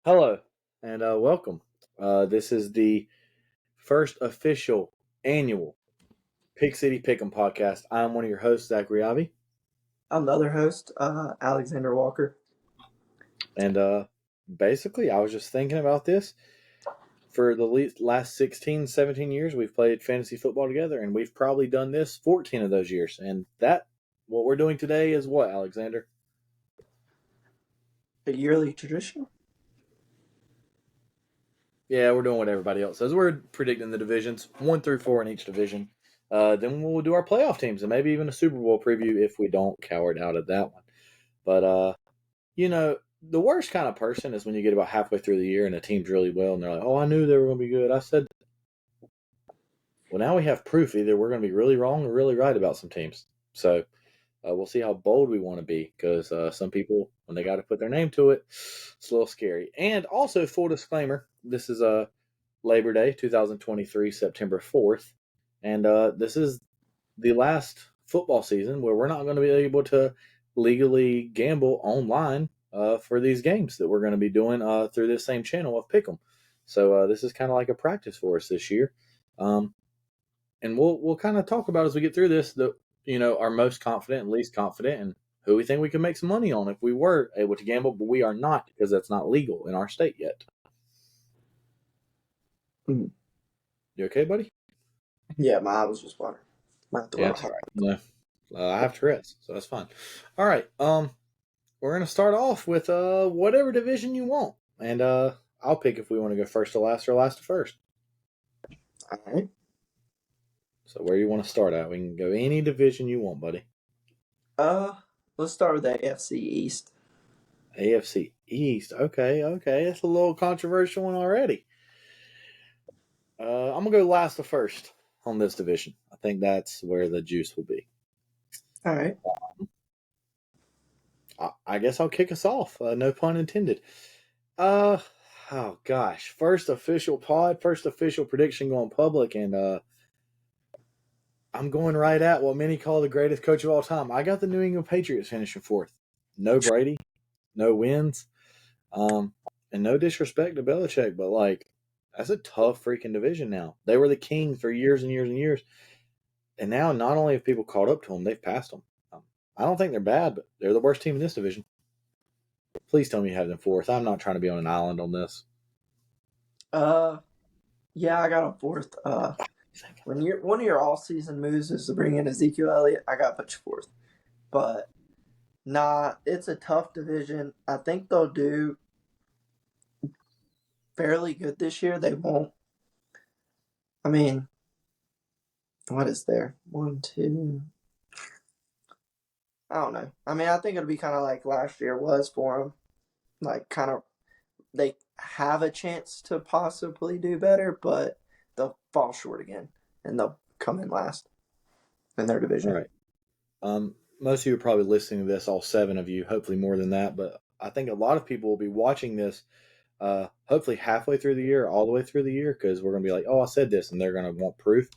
Hello and welcome. This is the first official annual Pick City Pick'em podcast. I'm one of your hosts, Zach Riavi, I'm the other host, Alexander Walker. and basically, I was just thinking about this. For the last 16, 17 years, we've played fantasy football together, and we've probably done this 14 of those years. And what we're doing today is what, Alexander? A yearly tradition? Yeah, we're doing what everybody else says. We're predicting the divisions, 1 through 4 in each division. Then we'll do our playoff teams and maybe even a Super Bowl preview if we don't coward out of that one. But, the worst kind of person is when you get about halfway through the year and the team's really well and they're like, oh, I knew they were going to be good. I said, well, now we have proof. Either we're going to be really wrong or really right about some teams. So we'll see how bold we want to be because some people, when they got to put their name to it, it's a little scary. And also, full disclaimer, this is Labor Day 2023, September 4th. And this is the last football season where we're not going to be able to legally gamble online for these games that we're going to be doing through this same channel of Pick'em. So this is kind of like a practice for us this year. And we'll kind of talk about as we get through this, our most confident and least confident and who we think we could make some money on if we were able to gamble, but we are not because that's not legal in our state yet. Mm. You okay, buddy? Yeah, my eye was just watering. Yeah, it's all right. No, I have Tourette's, so that's fine. All right. We're gonna start off with whatever division you want, and I'll pick if we want to go first to last or last to first. All right. So where you want to start at? We can go any division you want, buddy. Let's start with the AFC East. AFC East. Okay. That's a little controversial one already. I'm gonna go last to first on this division. I think that's where the juice will be. All right. I guess I'll kick us off. No pun intended. Oh gosh. First official prediction going public, and I'm going right at what many call the greatest coach of all time. I got the New England Patriots finishing fourth. No Brady, no wins, and no disrespect to Belichick, but that's a tough freaking division now. They were the king for years and years and years, and now not only have people caught up to them, they've passed them. I don't think they're bad, but they're the worst team in this division. Please tell me you have them fourth. I'm not trying to be on an island on this. Yeah, I got them fourth. When one of your all-season moves is to bring in Ezekiel Elliott, I got to put you fourth. But it's a tough division. I think they'll do fairly good this year. They won't. I mean, what is there? 1, 2. I don't know. I mean, I think it'll be kind of like last year was for them. Like, kind of, they have a chance to possibly do better, but they'll fall short again, and they'll come in last in their division. All right. Most of you are probably listening to this, all 7 of you, hopefully more than that, but I think a lot of people will be watching this hopefully halfway through the year, all the way through the year, because we're going to be like, oh, I said this, and they're going to want proof.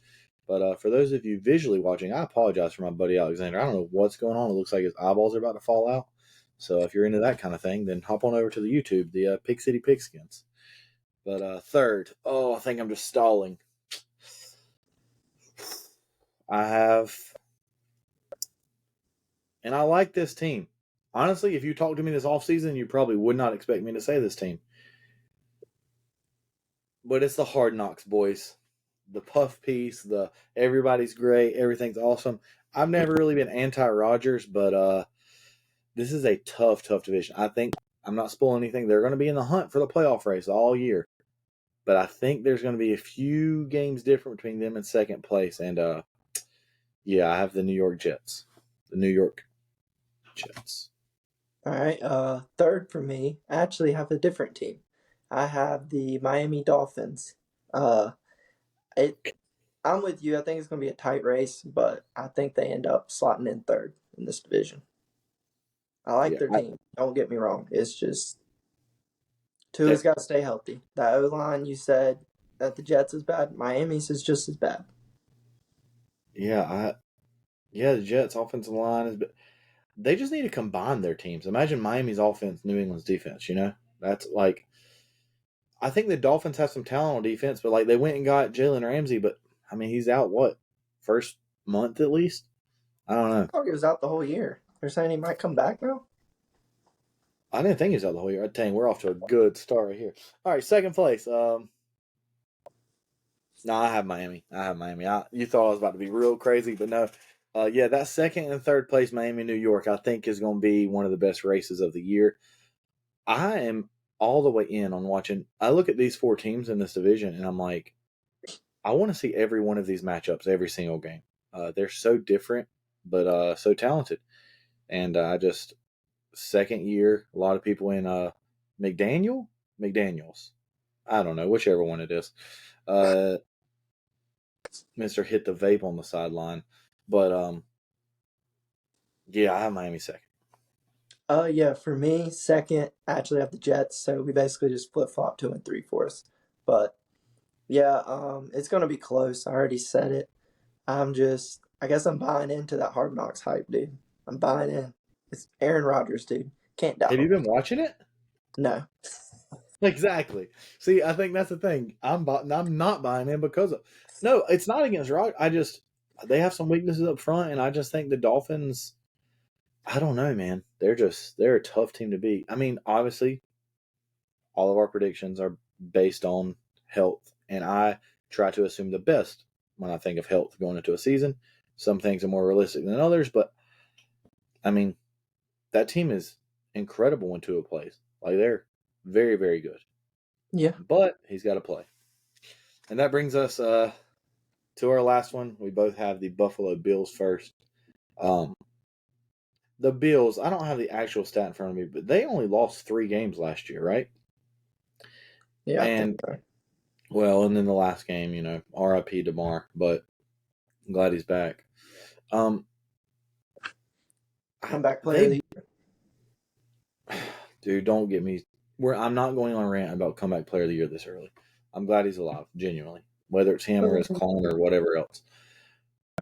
But for those of you visually watching, I apologize for my buddy Alexander. I don't know what's going on. It looks like his eyeballs are about to fall out. So if you're into that kind of thing, then hop on over to the YouTube, the Pick City Pigskins. But third, I think I'm just stalling. I have, and I like this team. Honestly, if you talked to me this offseason, you probably would not expect me to say this team. But it's the Hard Knocks boys. The puff piece, the everybody's great, everything's awesome. I've never really been anti-Rodgers, but this is a tough division. I think, I'm not spoiling anything, they're going to be in the hunt for the playoff race all year. But I think there's going to be a few games different between them and second place. And, I have the New York Jets. The New York Jets. All right. Third for me, I actually have a different team. I have the Miami Dolphins. I'm with you. I think it's going to be a tight race, but I think they end up slotting in third in this division. I like their team. Don't get me wrong. It's just Tua's got to stay healthy. That O-line, you said that the Jets is bad. Miami's is just as bad. Yeah, the Jets' offensive line is. They just need to combine their teams. Imagine Miami's offense, New England's defense. That's like I think the Dolphins have some talent on defense, but like they went and got Jalen Ramsey, but I mean he's out what first month at least. I don't know. I thought he was out the whole year. They're saying he might come back now. I didn't think he was out the whole year. Dang, we're off to a good start right here. All right, second place. No, I have Miami. You thought I was about to be real crazy, but no. Yeah, that second and third place, Miami, New York, I think is going to be one of the best races of the year. I am all the way in on watching. I look at these four teams in this division, and I'm like, I want to see every one of these matchups, every single game. They're so different, but so talented. And I just second year, a lot of people in McDaniels. I don't know, whichever one it is. Mr. Hit the Vape on the sideline. But yeah, I have Miami second. Yeah, for me, second, I actually have the Jets, so we basically just flip flop 2 and 3 for us. But yeah, it's gonna be close. I already said it. I guess I'm buying into that Hard Knocks hype, dude. I'm buying in. It's Aaron Rodgers, dude. Can't doubt Have you him. been watching it? No. Exactly. See, I think that's the thing. I'm not buying in because of no. It's not against Rock. They have some weaknesses up front, and I just think the Dolphins. I don't know, man. They're a tough team to beat. I mean, obviously, all of our predictions are based on health, and I try to assume the best when I think of health going into a season. Some things are more realistic than others, but I mean, that team is incredible when Tua plays. Like they're very, very good. Yeah. But he's got to play. And that brings us to our last one. We both have the Buffalo Bills first. The Bills, I don't have the actual stat in front of me, but they only lost 3 games last year, right? Yeah, I think And so. well, and then the last game, RIP DeMar, but I'm glad he's back. Comeback player of They, the dude, don't get me. I'm not going on a rant about comeback player of the year this early. I'm glad he's alive, genuinely, whether it's him or his year. clone or whatever else.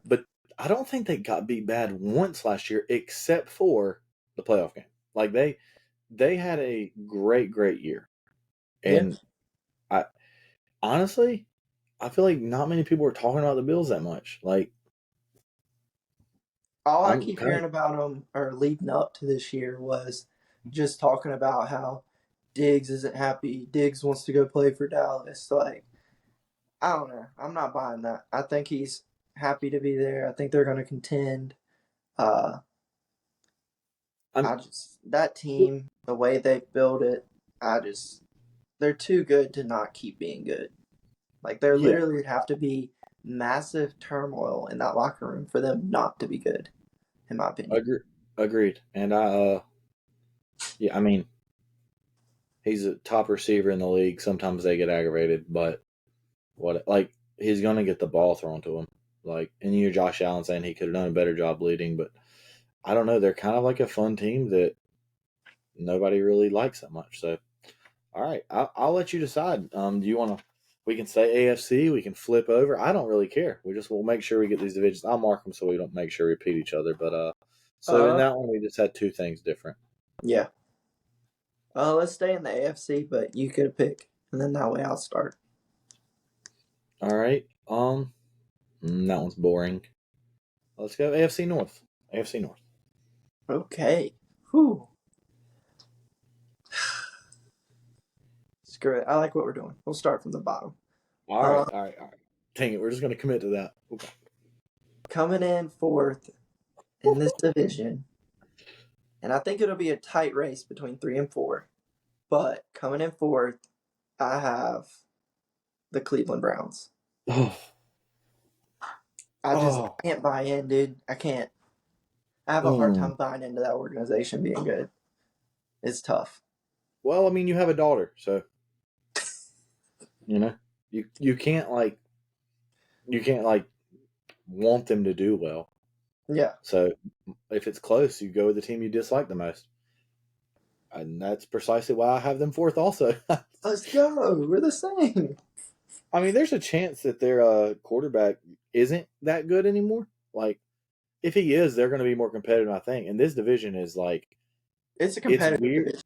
But I don't think they got beat bad once last year, except for the playoff game. Like they had a great year, Yeah. and I honestly, I feel like not many people were talking about the Bills that much. Like All I I'm keep kind hearing of about them or leading up to this year was just talking about how Diggs isn't happy. Diggs wants to go play for Dallas. Like, I don't know. I'm not buying that. I think he's happy to be there. I think they're going to contend. Uh, I'm that team, the way they build it, they're too good to not keep being good. Like, there yeah, literally would have to be massive turmoil in that locker room for them not to be good, in my opinion. agreed. And yeah, I mean, he's a top receiver in the league. Sometimes they get aggravated, but like he's gonna get the ball thrown to him. Like, and you hear Josh Allen saying he could have done a better job leading, but I don't know. They're kind of like a fun team that nobody really likes that much. So, all right, I'll let you decide. Do you want to? We can say AFC. We can flip over. I don't really care. We'll make sure we get these divisions. I'll mark them so we don't make sure we repeat each other. But so in Uh, that one we just had 2 things different. yeah. Let's stay in the AFC, but you could pick, and then that way I'll start. All right. That one's boring. Let's go AFC North. AFC North. Okay. Whew. Screw it. I like what we're doing. We'll start from the bottom. All Uh, right. All right. All right. Dang it. We're just gonna commit to that. Okay. Coming in fourth in this division, and I think it'll be a tight race between 3 and 4. But coming in fourth, I have the Cleveland Browns. Oh. I just Oh. can't buy in, dude. I can't. I have a hard Mm. time buying into that organization being good. It's tough. Well, I mean, you have a daughter, so you know you can't want them to do well. Yeah. So if it's close, you go with the team you dislike the most, and that's precisely why I have them fourth. Also, Let's go. We're the same. I mean, there's a chance that their quarterback isn't that good anymore. Like, if he is, they're going to be more competitive, I think. And this division is like, It's a it's competitive weird. division.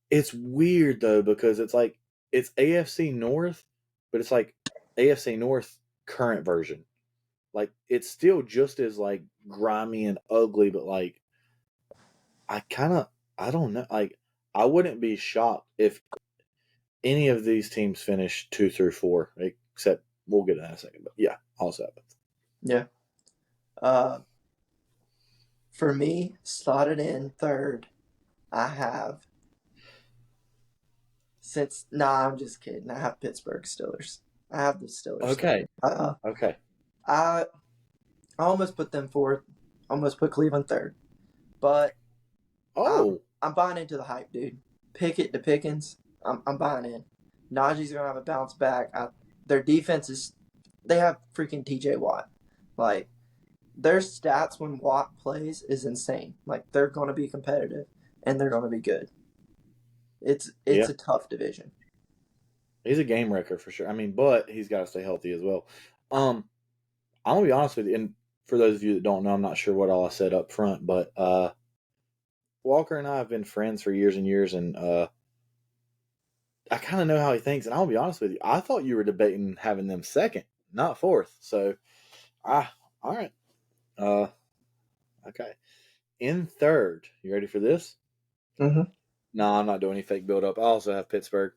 It's weird though because it's like it's AFC North, but it's like AFC North current version. Like it's still just as like grimy and ugly, but like I don't know. Like I wouldn't be shocked if any of these teams finish 2 through 4, except we'll get to that in a second. But yeah, all 7. Yeah. Uh, for me, slotted in third, I have I'm just kidding. I have Pittsburgh Steelers. I have the Steelers. Okay. Third. Okay. I almost put them fourth. Almost put Cleveland third. But I'm buying into the hype, dude. Pickett to Pickens. I'm buying in. Najee's gonna have a bounce back. Their defense is. They have freaking T.J. Watt. Like their stats when Watt plays is insane. Like they're gonna be competitive and they're gonna be good. It's a tough division. He's a game wrecker for sure. I mean, but he's got to stay healthy as well. I'm gonna be honest with you, and for those of you that don't know, I'm not sure what all I said up front, but Walker and I have been friends for years and years, and I kind of know how he thinks. And I'll be honest with you, I thought you were debating having them second, not fourth. So, all right, okay. In third, you ready for this? Mm-hmm. No, I'm not doing any fake build up. I also have Pittsburgh.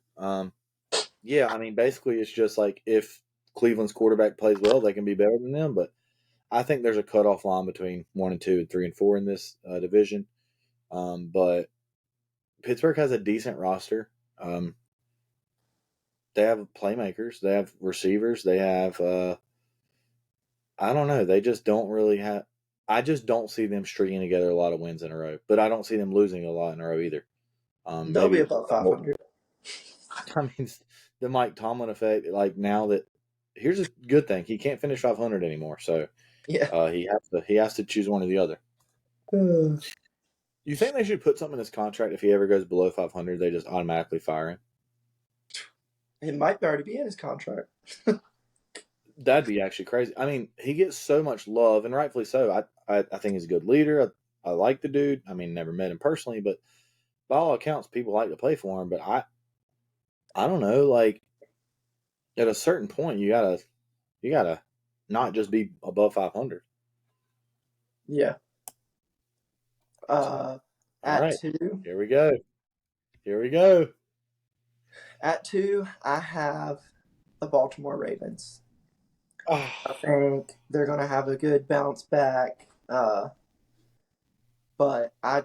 Yeah, I mean, basically, it's just like if Cleveland's quarterback plays well, they can be better than them. But I think there's a cutoff line between 1 and 2 and 3 and 4 in this division. But Pittsburgh has a decent roster. They have playmakers. They have receivers. They have. I don't know. They just don't really have. I just don't see them stringing together a lot of wins in a row. But I don't see them losing a lot in a row either. They'll be about 500. I mean, the Mike Tomlin effect. Like now that here's a good thing, he can't finish 500 anymore. So yeah, he has to choose one or the other. You think they should put something in his contract if he ever goes below 500? They just automatically fire him. It might already be in his contract. That'd be actually crazy. I mean, he gets so much love, and rightfully so. I think he's a good leader. I like the dude. I mean, never met him personally, but by all accounts, people like to play for him. But I don't know. Like at a certain point, you gotta not just be above 500. Yeah. So, At right. 2. Here we go. Here we go. At 2, I have the Baltimore Ravens. Oh. I think they're going to have a good bounce back. But I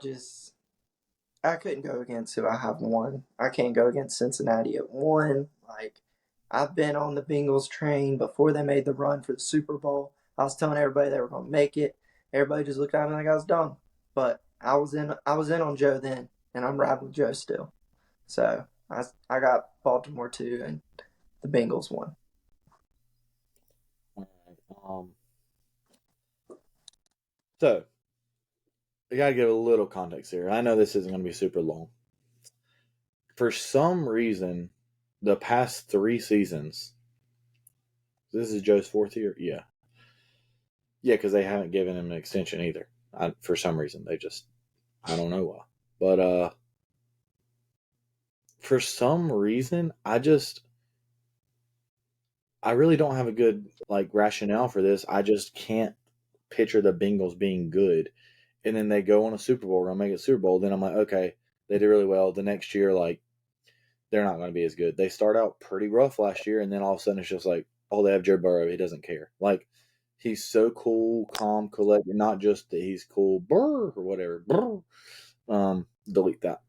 couldn't go against who I have 1. I can't go against Cincinnati at 1. Like, I've been on the Bengals train before they made the run for the Super Bowl. I was telling everybody they were going to make it. Everybody just looked at me like I was dumb. But I was in on Joe then, and I'm riding with Joe still. So I got Baltimore 2 and the Bengals 1. So I gotta give a little context here. I know this isn't gonna be super long. For some reason, the past 3 seasons, this is Joe's 4th year. Yeah, because they haven't given him an extension either. For some reason, I don't know why, but for some reason, I really don't have a good like rationale for this. I just can't picture the Bengals being good, and then they go on a Super Bowl run, make it Super Bowl. Then I'm like, okay, they did really well. The next year, like they're not going to be as good. They start out pretty rough last year, and then all of a sudden it's just like, oh, they have Joe Burrow. He doesn't care. Like he's so cool, calm, collected. Not just that he's cool, brr or whatever. Brr. Delete that.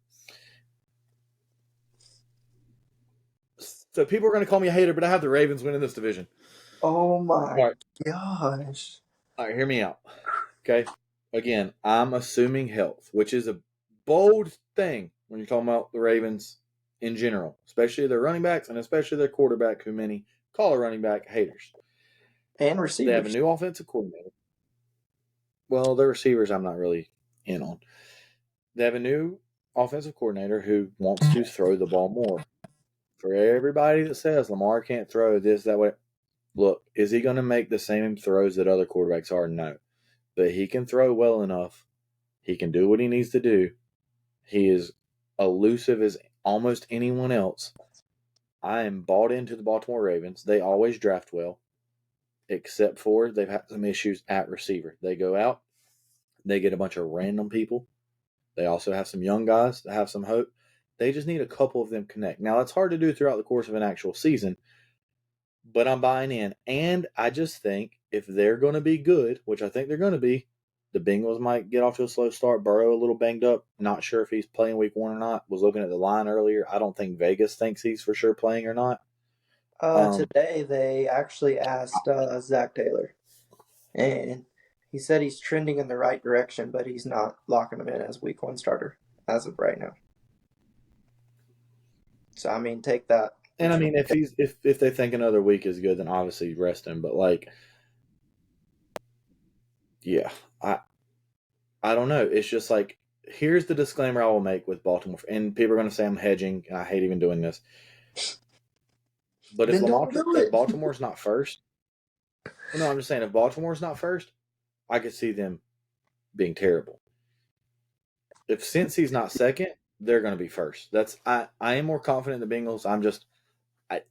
So people are going to call me a hater, but I have the Ravens winning this division. Oh my gosh! All right, hear me out. Okay. Again, I'm assuming health, which is a bold thing when you're talking about the Ravens in general, especially their running backs and especially their quarterback, who many call a running back haters. And receivers. They have a new offensive coordinator. Well, the receivers I'm not really in on. They have a new offensive coordinator who wants to throw the ball more. For everybody that says Lamar can't throw this, that way, look, is he going to make the same throws that other quarterbacks are? No. But he can throw well enough. He can do what he needs to do. He is elusive as almost anyone else. I am bought into the Baltimore Ravens. They always draft well, except for they've had some issues at receiver. They go out, they get a bunch of random people. They also have some young guys that have some hope. They just need a couple of them connect. Now, that's hard to do throughout the course of an actual season, but I'm buying in. And I just think if they're going to be good, which I think they're going to be, the Bengals might get off to a slow start. Burrow a little banged up. Not sure if he's playing week 1 or not. Was looking at the line earlier. I don't think Vegas thinks he's for sure playing or not. Today they actually asked Zach Taylor, and he said he's trending in the right direction, but he's not locking him in as week 1 starter as of right now. So I mean, take that. And I mean, if they think another week is good, then obviously rest him. But like, yeah, I don't know. It's just like, here's the disclaimer I will make with Baltimore, and people are going to say I'm hedging. And I hate even doing this. But if Baltimore's not first, no, I'm just saying if Baltimore's not first, I could see them being terrible. If Cincy's not second, they're going to be first. I am more confident in the Bengals.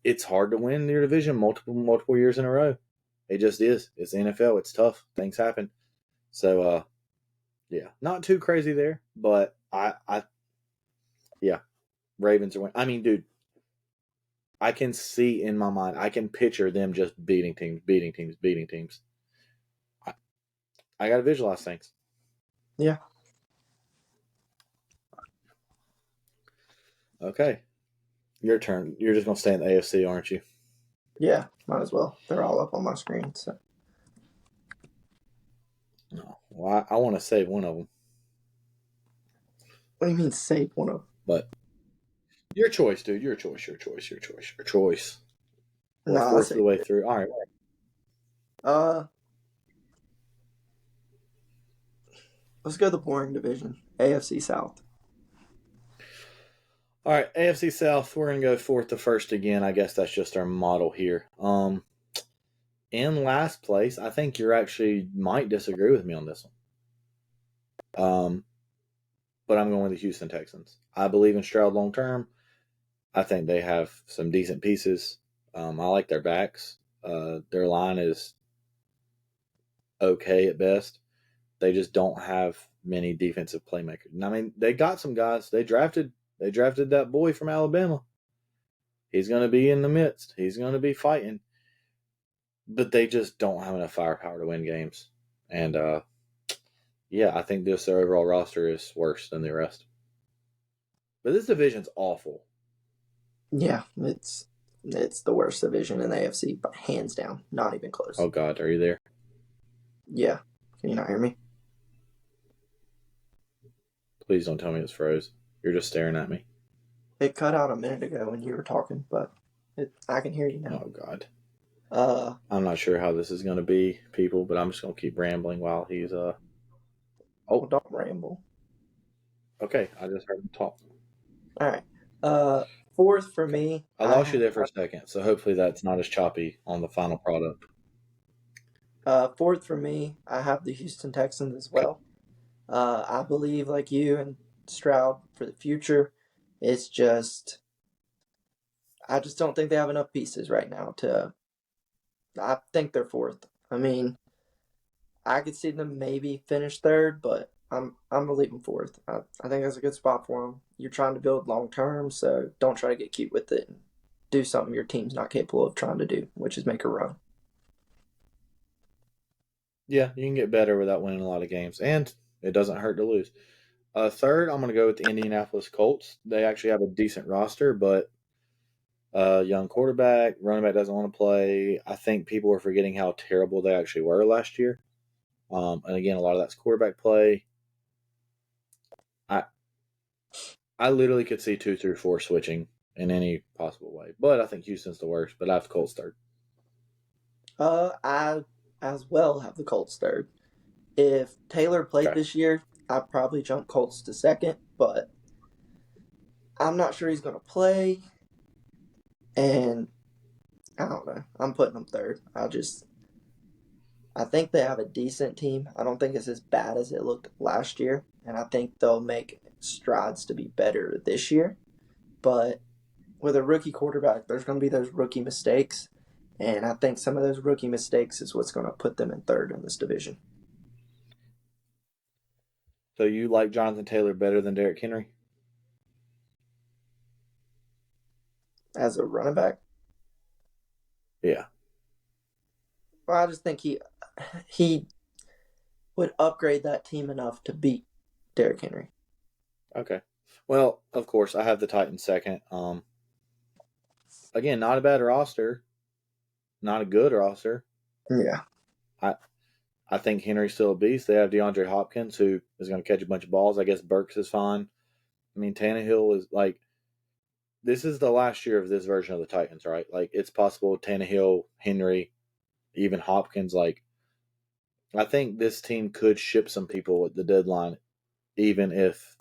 It's hard to win your division multiple years in a row. It just is. It's the NFL. It's tough. Things happen. So, yeah, not too crazy there, but yeah, Ravens are winning. I mean, dude, I can see in my mind, I can picture them just beating teams. I got to visualize things. Yeah. Okay. Your turn. You're just going to stay in the AFC, aren't you? Yeah, might as well. They're all up on my screen. So. No. Well, I want to save one of them. What do you mean save one of them? But your choice, dude. Your choice. We're fourth of the way through. All right. Let's go to the boring division, AFC South. All right, AFC South. We're gonna go fourth to first again. I guess that's just our model here. In last place, I think you actually might disagree with me on this one. But I'm going with the Houston Texans. I believe in Stroud long term. I think they have some decent pieces. I like their backs. Their line is okay at best. They just don't have many defensive playmakers. I mean, they got some guys. They drafted that boy from Alabama. He's going to be in the midst. He's going to be fighting. But they just don't have enough firepower to win games. And, yeah, I think their overall roster is worse than the rest. But this division's awful. Yeah, it's the worst division in the AFC, but hands down, not even close. Oh, God, are you there? Yeah. Can you not hear me? Please don't tell me it's froze. You're just staring at me. It cut out a minute ago when you were talking, but I can hear you now. Oh, God. I'm not sure how this is going to be, people, but I'm just going to keep rambling while he's... Oh, don't ramble. Okay, I just heard him talk. All right. Fourth for me. I lost you there for a second, so hopefully that's not as choppy on the final product. Fourth for me, I have the Houston Texans as well. I believe, like you and Stroud, for the future. It's just, I just don't think they have enough pieces right now I think they're fourth. I mean, I could see them maybe finish third, but I'm gonna leave them fourth. I think that's a good spot for them. You're trying to build long term, so don't try to get cute with it and do something your team's not capable of trying to do, which is make a run. Yeah, you can get better without winning a lot of games, and it doesn't hurt to lose. Third, I'm going to go with the Indianapolis Colts. They actually have a decent roster, but young quarterback, running back doesn't want to play. I think people are forgetting how terrible they actually were last year. And again, a lot of that's quarterback play. I literally could see 2 through 4 switching in any possible way, but I think Houston's the worst. But I have the Colts third. I as well have the Colts third. If Taylor played this year, I'd probably jump Colts to second, but I'm not sure he's going to play. And I don't know. I'm putting them third. I think they have a decent team. I don't think it's as bad as it looked last year. And I think they'll make strides to be better this year. But with a rookie quarterback, there's going to be those rookie mistakes. And I think some of those rookie mistakes is what's going to put them in third in this division. So you like Jonathan Taylor better than Derrick Henry? As a running back? Yeah. Well, I just think he would upgrade that team enough to beat Derrick Henry. Okay. Well, of course, I have the Titans second. Again, not a bad roster, not a good roster. Yeah. I think Henry's still a beast. They have DeAndre Hopkins, who is going to catch a bunch of balls. I guess Burks is fine. I mean, Tannehill is like, this is the last year of this version of the Titans, right? Like, it's possible Tannehill, Henry, even Hopkins. Like, I think this team could ship some people at the deadline, even if,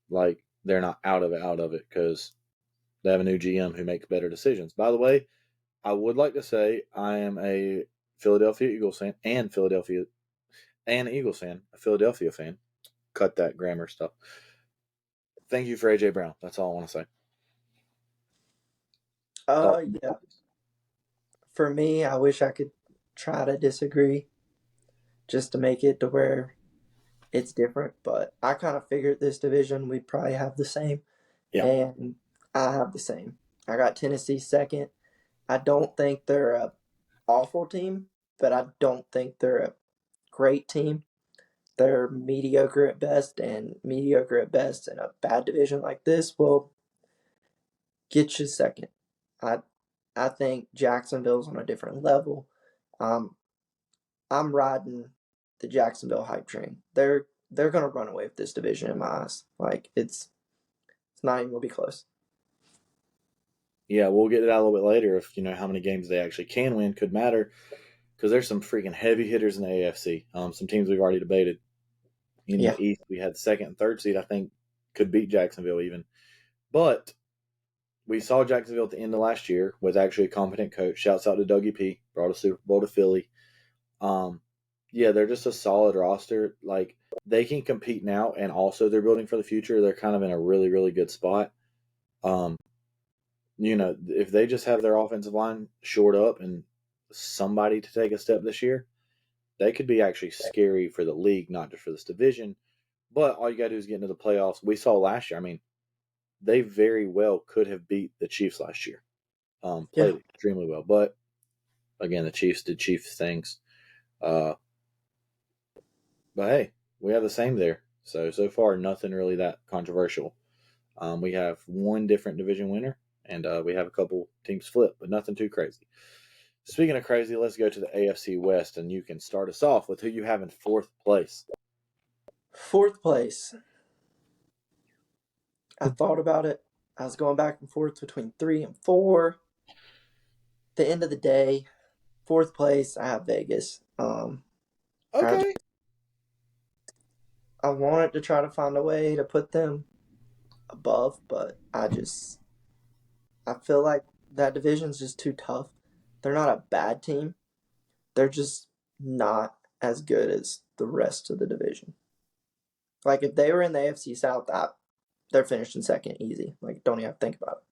like, they're not out of it, because they have a new GM who makes better decisions. By the way, I would like to say I am a Philadelphia Eagles fan and Eagles fan, a Philadelphia fan. Cut that grammar stuff. Thank you for AJ Brown. That's all I want to say. Yeah. For me, I wish I could try to disagree just to make it to where it's different, but I kind of figured this division we'd probably have the same. Yeah. And I have the same. I got Tennessee second. I don't think they're a awful team, but I don't think they're a great team. They're mediocre at best, and mediocre at best in a bad division like this will get you second. I think Jacksonville's on a different level. I'm riding the Jacksonville hype train. They're gonna run away with this division in my eyes. Like it's not even gonna be close. Yeah, we'll get to that a little bit later. If you know how many games they actually can win could matter, because there's some freaking heavy hitters in the AFC. Some teams we've already debated. In the East, we had second and third seed. I think could beat Jacksonville even, but we saw Jacksonville at the end of last year with actually a competent coach. Shouts out to Dougie P. Brought a Super Bowl to Philly. Yeah, they're just a solid roster. Like they can compete now, and also they're building for the future. They're kind of in a really, really good spot. You know, if they just have their offensive line shored up and somebody to take a step this year, they could be actually scary for the league, not just for this division. But all you got to do is get into the playoffs. We saw last year. I mean, they very well could have beat the Chiefs last year. Played extremely well, but again, the Chiefs did Chiefs things. But hey, we have the same there. So far, nothing really that controversial. We have one different division winner, and we have a couple teams flip, but nothing too crazy. Speaking of crazy, let's go to the AFC West, and you can start us off with who you have in fourth place. Fourth place. I thought about it. I was going back and forth between 3 and 4. At the end of the day, fourth place, I have Vegas. Okay. I wanted to try to find a way to put them above, but I feel like that division's just too tough. They're not a bad team. They're just not as good as the rest of the division. Like if they were in the AFC South, they're finishing second easy. Like don't even have to think about it.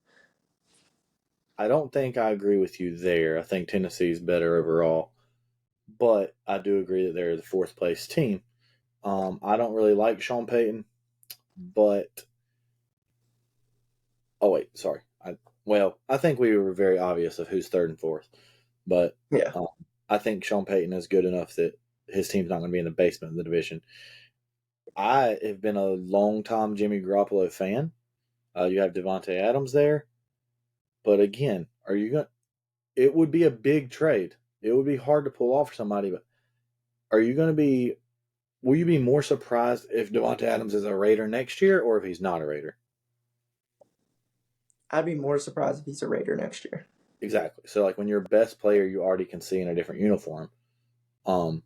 I don't think I agree with you there. I think Tennessee's better overall, but I do agree that they're the fourth place team. I don't really like Sean Payton, but oh wait, sorry. I think we were very obvious of who's third and fourth, but Yeah. I think Sean Payton is good enough that his team's not going to be in the basement of the division. I have been a long time Jimmy Garoppolo fan. You have Devontae Adams there, but again, are you going? It would be a big trade. It would be hard to pull off for somebody, but are you going to be? Will you be more surprised if Devontae Adams is a Raider next year, or if he's not a Raider? I'd be more surprised if he's a Raider next year. Exactly. So, like when your best player you already can see in a different uniform, it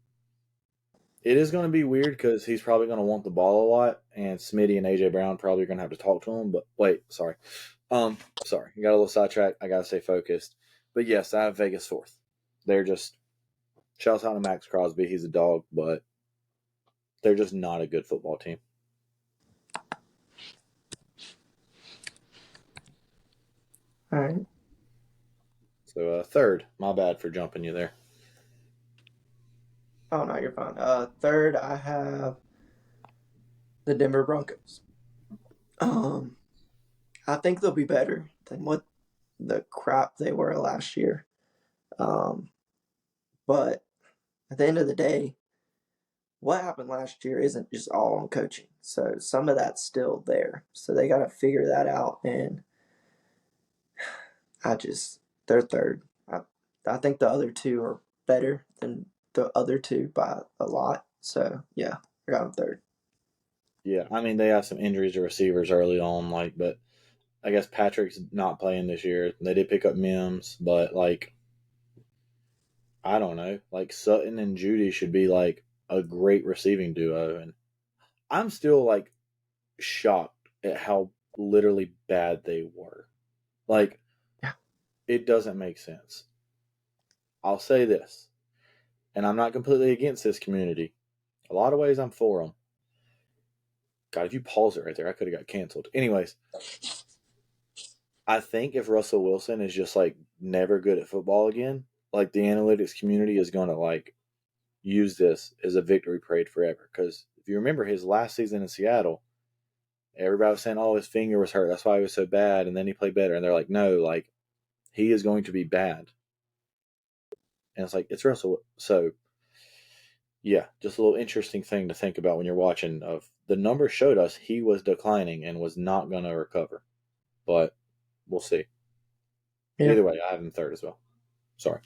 is going to be weird because he's probably going to want the ball a lot, and Smitty and AJ Brown probably going to have to talk to him. But wait, sorry, sorry, you got a little sidetracked. I got to stay focused. But yes, I have Vegas fourth. They're just shouts out to Max Crosby. He's a dog, but they're just not a good football team. All right. So third, my bad for jumping you there. Oh no, you're fine. Third, I have the Denver Broncos. Um, I think they'll be better than what the crap they were last year. Um, but at the end of the day, what happened last year isn't just all on coaching. So some of that's still there. So they got to figure that out. And they're third. I think the other two are better than the other two by a lot. So yeah, I got them third. Yeah, I mean they have some injuries to receivers early on, but I guess Patrick's not playing this year. They did pick up Mims, but I don't know. Sutton and Judy should be a great receiving duo, and I'm still shocked at how literally bad they were. Yeah. It doesn't make sense. I'll say this, and I'm not completely against this community. A lot of ways I'm for them. God, if you pause it right there, I could have got canceled. Anyways, I think if Russell Wilson is just never good at football again, the analytics community is going to use this as a victory parade forever. Because if you remember his last season in Seattle, everybody was saying, "Oh, his finger was hurt. That's why he was so bad." And then he played better. And they're like, "No, he is going to be bad." And it's Russell. So yeah, just a little interesting thing to think about when you're watching. Of the numbers showed us he was declining and was not going to recover, but we'll see. Yeah. Either way, I have him third as well. Sorry.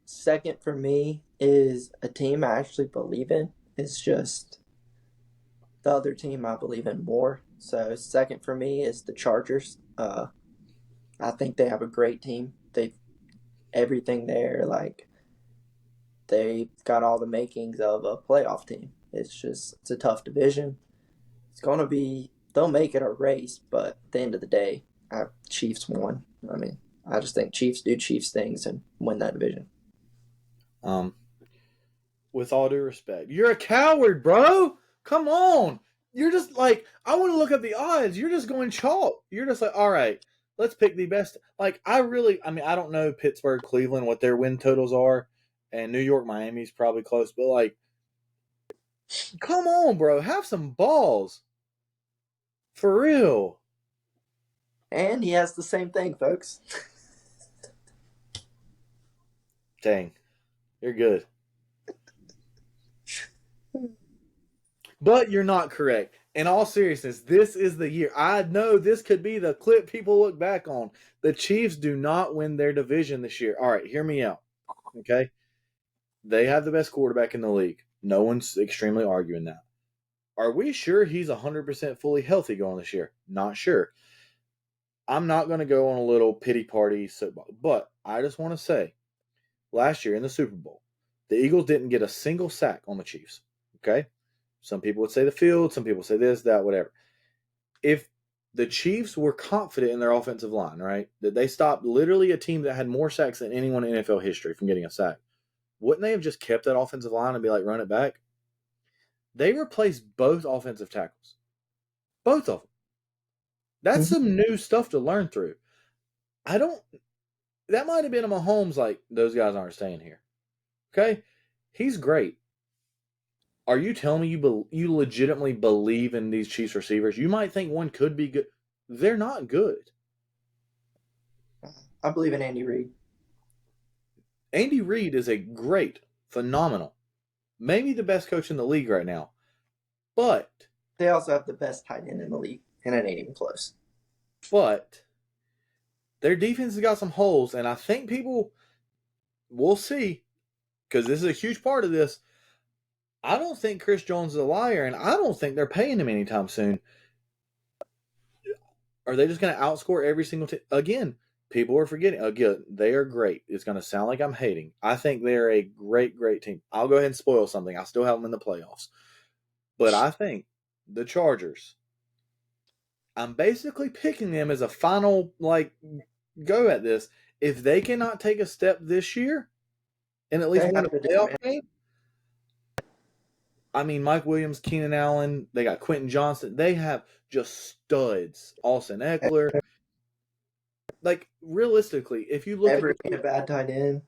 Second for me is a team I actually believe in. It's just the other team I believe in more. So second for me is the Chargers. I think they have a great team. They've everything there. They've got all the makings of a playoff team. It's a tough division. It's gonna be they'll make it a race, but at the end of the day, Chiefs won. I mean, I just think Chiefs do Chiefs things and win that division. With all due respect, you're a coward, bro. Come on. You're just I want to look up the odds. You're just going chalk. You're just all right, let's pick the best. I mean, I don't know Pittsburgh, Cleveland, what their win totals are, and New York, Miami's probably close, but come on, bro. Have some balls. For real. And he has the same thing, folks. Dang. You're good. But you're not correct. In all seriousness, this is the year. I know this could be the clip people look back on. The Chiefs do not win their division this year. All right, hear me out. Okay? They have the best quarterback in the league. No one's extremely arguing that. Are we sure he's 100% fully healthy going this year? Not sure. I'm not going to go on a little pity party soapbox, but I just want to say last year in the Super Bowl, the Eagles didn't get a single sack on the Chiefs. Okay? Some people would say the field, some people say this, that, whatever. If the Chiefs were confident in their offensive line, right, that they stopped literally a team that had more sacks than anyone in NFL history from getting a sack, wouldn't they have just kept that offensive line and be run it back? They replaced both offensive tackles. Both of them. That's some new stuff to learn through. That might have been a Mahomes, those guys aren't staying here. Okay? He's great. Are you telling me you legitimately believe in these Chiefs receivers? You might think one could be good. They're not good. I believe in Andy Reid. Andy Reid is a great, phenomenal, maybe the best coach in the league right now. But they also have the best tight end in the league, and it ain't even close. But their defense has got some holes, and I think people will see, because this is a huge part of this. I don't think Chris Jones is a liar, and I don't think they're paying him anytime soon. Are they just going to outscore every single team? Again, people are forgetting. Again, they are great. It's going to sound like I'm hating. I think they're a great, great team. I'll go ahead and spoil something. I still have them in the playoffs. But I think the Chargers, I'm basically picking them as a final, go at this. If they cannot take a step this year and at least win a playoff game, I mean, Mike Williams, Keenan Allen, they got Quentin Johnson. They have just studs. Austin Eckler. like realistically, if you look Ever at be a bad tight end?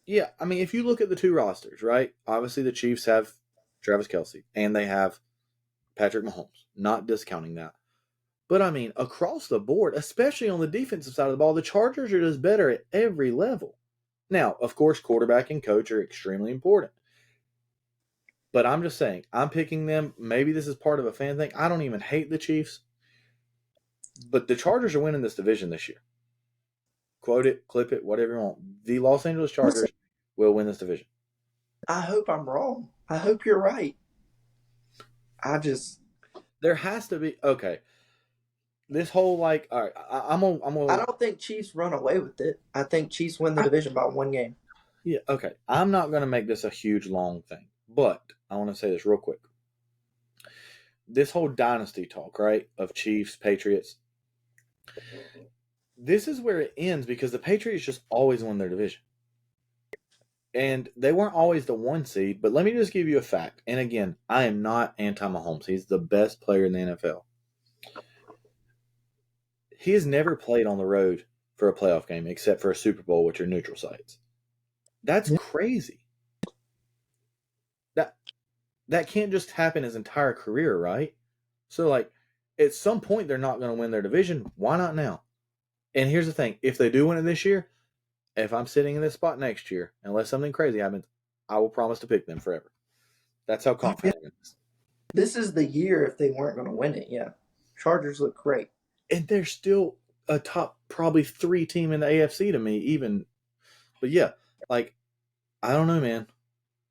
if you look at the two rosters, right? Obviously, the Chiefs have Travis Kelce and they have Patrick Mahomes. Not discounting that, but I mean, across the board, especially on the defensive side of the ball, the Chargers are just better at every level. Now, of course, quarterback and coach are extremely important. But I'm just saying, I'm picking them. Maybe this is part of a fan thing. I don't even hate the Chiefs. But the Chargers are winning this division this year. Quote it, clip it, whatever you want. The Los Angeles Chargers will win this division. I hope I'm wrong. I hope you're right. There has to be okay. This whole all right. I'm gonna. I don't think Chiefs run away with it. I think Chiefs win the division by 1 game. Yeah, okay. I'm not gonna make this a huge long thing, but I want to say this real quick. This whole dynasty talk, right, of Chiefs, Patriots. This is where it ends because the Patriots just always won their division. And they weren't always the 1 seed, but let me just give you a fact. And again, I am not anti-Mahomes. He's the best player in the NFL. He has never played on the road for a playoff game except for a Super Bowl, which are neutral sites. That's crazy. That can't just happen his entire career, right? So, at some point, they're not going to win their division. Why not now? And here's the thing. If they do win it this year, if I'm sitting in this spot next year, unless something crazy happens, I will promise to pick them forever. That's how confident I am. This is the year if they weren't going to win it, yeah. Chargers look great. And they're still a top probably 3 team in the AFC to me, even. But yeah, I don't know, man.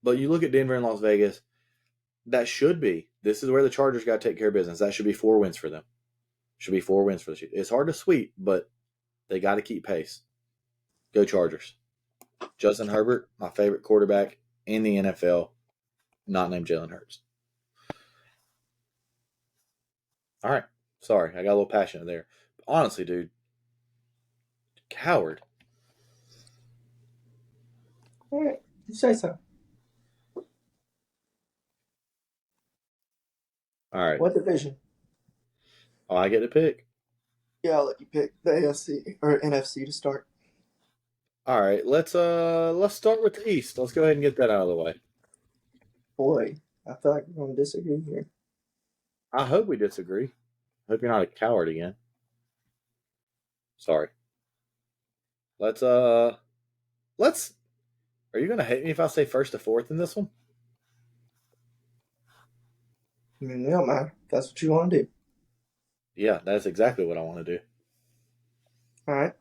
But you look at Denver and Las Vegas, that should be. This is where the Chargers got to take care of business. That should be 4 wins for them. Should be 4 wins for the Chiefs. It's hard to sweep, but they got to keep pace. Go Chargers. Justin Herbert, my favorite quarterback in the NFL, not named Jalen Hurts. All right. Sorry, I got a little passionate there. But honestly, dude, coward. All right. You say so. All right. What division? Oh, I get to pick. Yeah, I'll let you pick the AFC or NFC to start. All right, let's start with the East. Let's go ahead and get that out of the way. Boy, I feel like we're going to disagree here. I hope we disagree. I hope you're not a coward again. Sorry. Let's are you gonna hate me if I say 1st to 4th in this one? I mean, it don't matter. That's what you want to do. Yeah, that's exactly what I want to do. All right.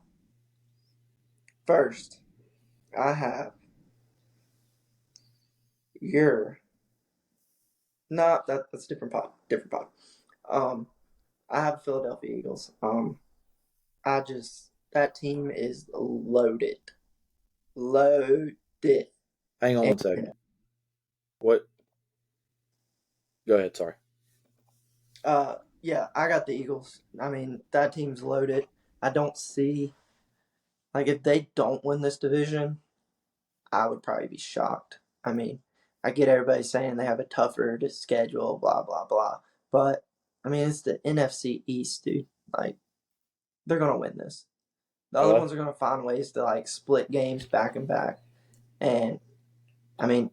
First, I have that's different pot. Different pot. I have Philadelphia Eagles. That team is loaded. Loaded. Hang on 1 second. What? Go ahead, sorry. Yeah, I got the Eagles. I mean, that team's loaded. I don't see, if they don't win this division, I would probably be shocked. I mean, I get everybody saying they have a tougher schedule, blah, blah, blah. But, I mean, it's the NFC East, dude. They're going to win this. The other ones are going to find ways to, split games back and back. And, I mean,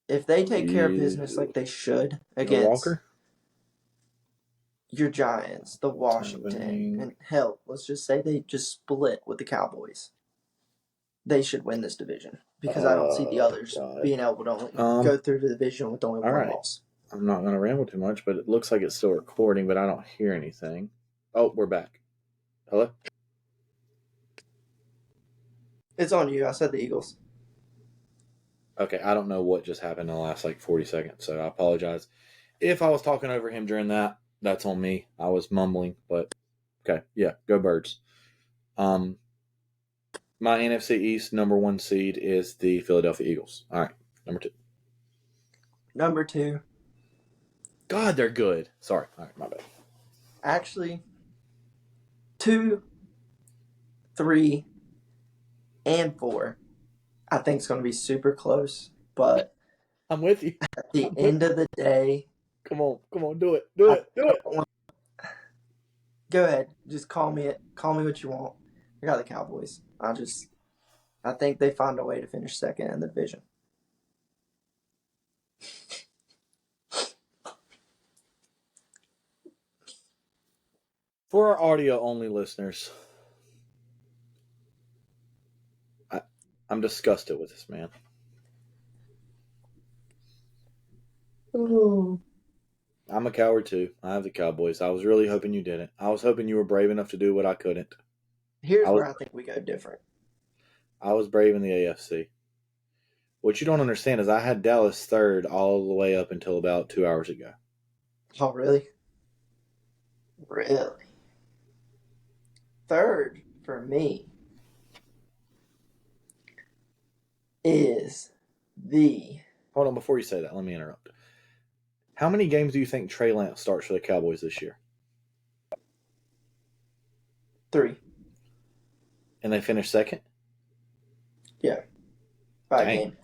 if they take care of business like they should against Walker? Your Giants, the Washington, and hell, let's just say they just split with the Cowboys. They should win this division because I don't see the others being able to only go through the division with only 1 loss. I'm not going to ramble too much, but it looks like it's still recording, but I don't hear anything. Oh, we're back. Hello? It's on you. I said the Eagles. Okay, I don't know what just happened in the last 40 seconds, so I apologize. If I was talking over him during that, that's on me. I was mumbling, but okay, yeah, go Birds. My NFC East number 1 seed is the Philadelphia Eagles. All right, number 2. Number 2. God, they're good. Sorry, all right, my bad. Actually, 2, 3, and 4. I think it's going to be super close, but I'm with you. At the end of the day, come on, do it. Go ahead. Go ahead. just call me what you want. I got the Cowboys. I think they find a way to finish second in the division. For our audio only listeners, I'm disgusted with this man. Ooh. I'm a coward too. I have the Cowboys. I was really hoping you didn't. I was hoping you were brave enough to do what I couldn't. Here's where I think we go different. I was brave in the AFC. What you don't understand is I had Dallas third all the way up until about 2 hours ago. Oh, really? Really? Third for me is the... Hold on, before you say that, let me interrupt. How many games do you think Trey Lance starts for the Cowboys this year? 3. And they finish second? Yeah. By Dang. game.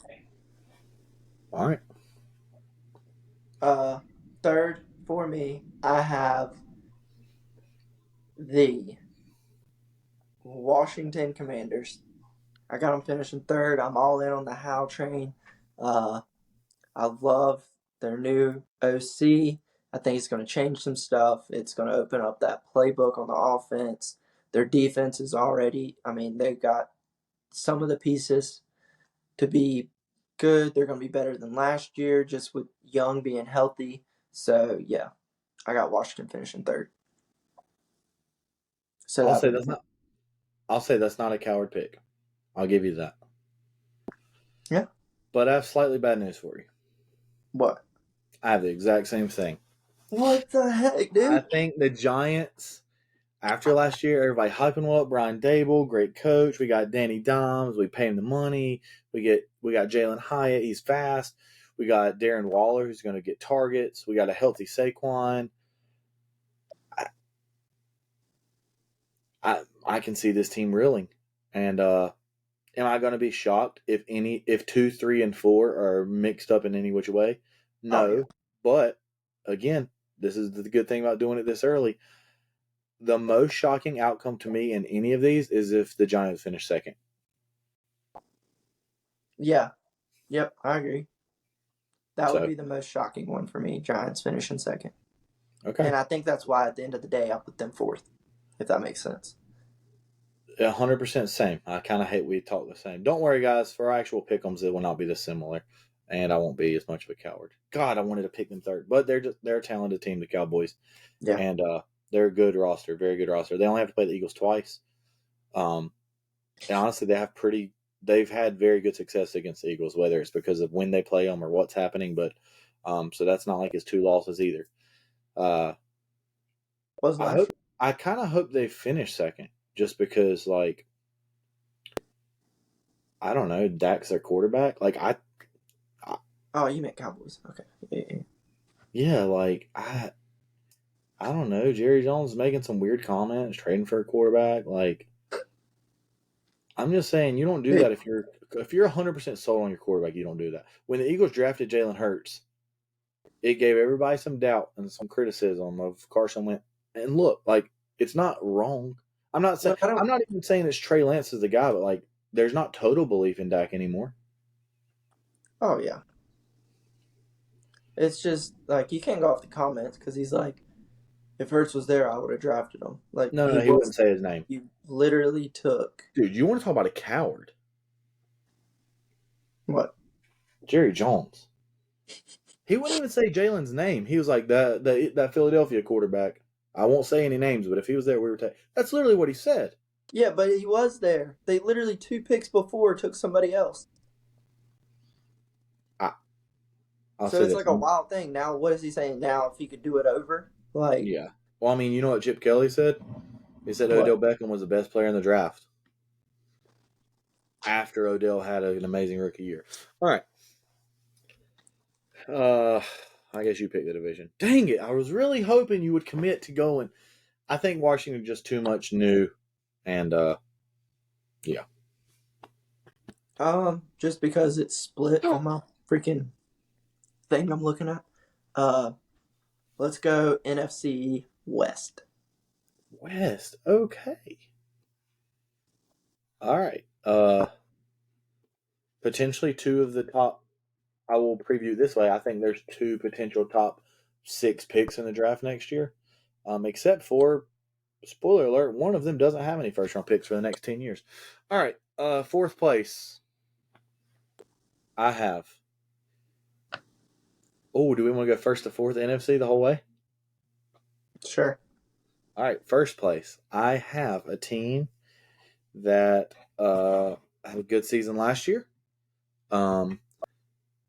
All right. Third for me, I have the Washington Commanders. I got them finishing third. I'm all in on the Howe train. I love their new OC. I think it's going to change some stuff. It's going to open up that playbook on the offense. Their defense is already, they've got some of the pieces to be good. They're going to be better than last year, just with Young being healthy. So, yeah, I got Washington finishing third. So I'll say that's not a coward pick. I'll give you that. Yeah. But I have slightly bad news for you. What? I have the exact same thing. What the heck, dude? I think the Giants, after last year, everybody hyping them up. Brian Dable, great coach. We got Danny Dimes. We pay him the money. We got Jalen Hyatt. He's fast. We got Darren Waller, who's going to get targets. We got a healthy Saquon. I can see this team reeling. And am I going to be shocked if 2, 3, and 4 are mixed up in any which way? No. Oh, yeah. But again, this is the good thing about doing it this early. The most shocking outcome to me in any of these is if the Giants finish second. Yeah. Yep, I agree. That would be the most shocking one for me, Giants finishing second. Okay. And I think that's why at the end of the day I'll put them fourth, if that makes sense. 100% same. I kind of hate we talk the same. Don't worry, guys. For our actual pick'ems, it will not be this similar, and I won't be as much of a coward. God, I wanted to pick them third, but they're a talented team, the Cowboys. Yeah. And they're a good roster, very good roster. They only have to play the Eagles twice. And honestly, they've had very good success against the Eagles, whether it's because of when they play them or what's happening. But so that's not like it's 2 losses either. I kind of hope they finish second, just because, like, I don't know, Dak's their quarterback. Like oh, you meant Cowboys? Okay. Yeah, like I don't know. Jerry Jones is making some weird comments, trading for a quarterback. Like, I'm just saying, you don't do that if you're 100% sold on your quarterback. You don't do that. When the Eagles drafted Jalen Hurts, it gave everybody some doubt and some criticism of Carson Wentz. And look, like, it's not wrong. I'm not even saying it's Trey Lance is the guy, but like, there's not total belief in Dak anymore. Oh yeah. It's just like you can't go off the comments because he's like, if Hurts was there, I would have drafted him. Like, No, he wouldn't say his name. You literally took. Dude, you want to talk about a coward? What? Jerry Jones. He wouldn't even say Jalen's name. He was like that Philadelphia quarterback. I won't say any names, but if he was there, we were taking. That's literally what he said. Yeah, but he was there. They literally 2 picks before took somebody else. So it's like a wild thing. Now, what is he saying now? If he could do it over, like, yeah. Well, I mean, you know what Chip Kelly said? He said Odell Beckham was the best player in the draft after Odell had an amazing rookie year. All right. I guess you picked the division. Dang it! I was really hoping you would commit to going. I think Washington just too much new, and yeah. Just because it's split on my freaking thing I'm looking at. Let's go NFC West. West. Okay. All right. Potentially two of the top. I will preview it this way. I think there's two potential top 6 picks in the draft next year. Except for, spoiler alert, one of them doesn't have any first round picks for the next 10 years. All right. Fourth place. I have. Oh, do we want to go first to fourth NFC the whole way? Sure. All right. First place. I have a team that had a good season last year. And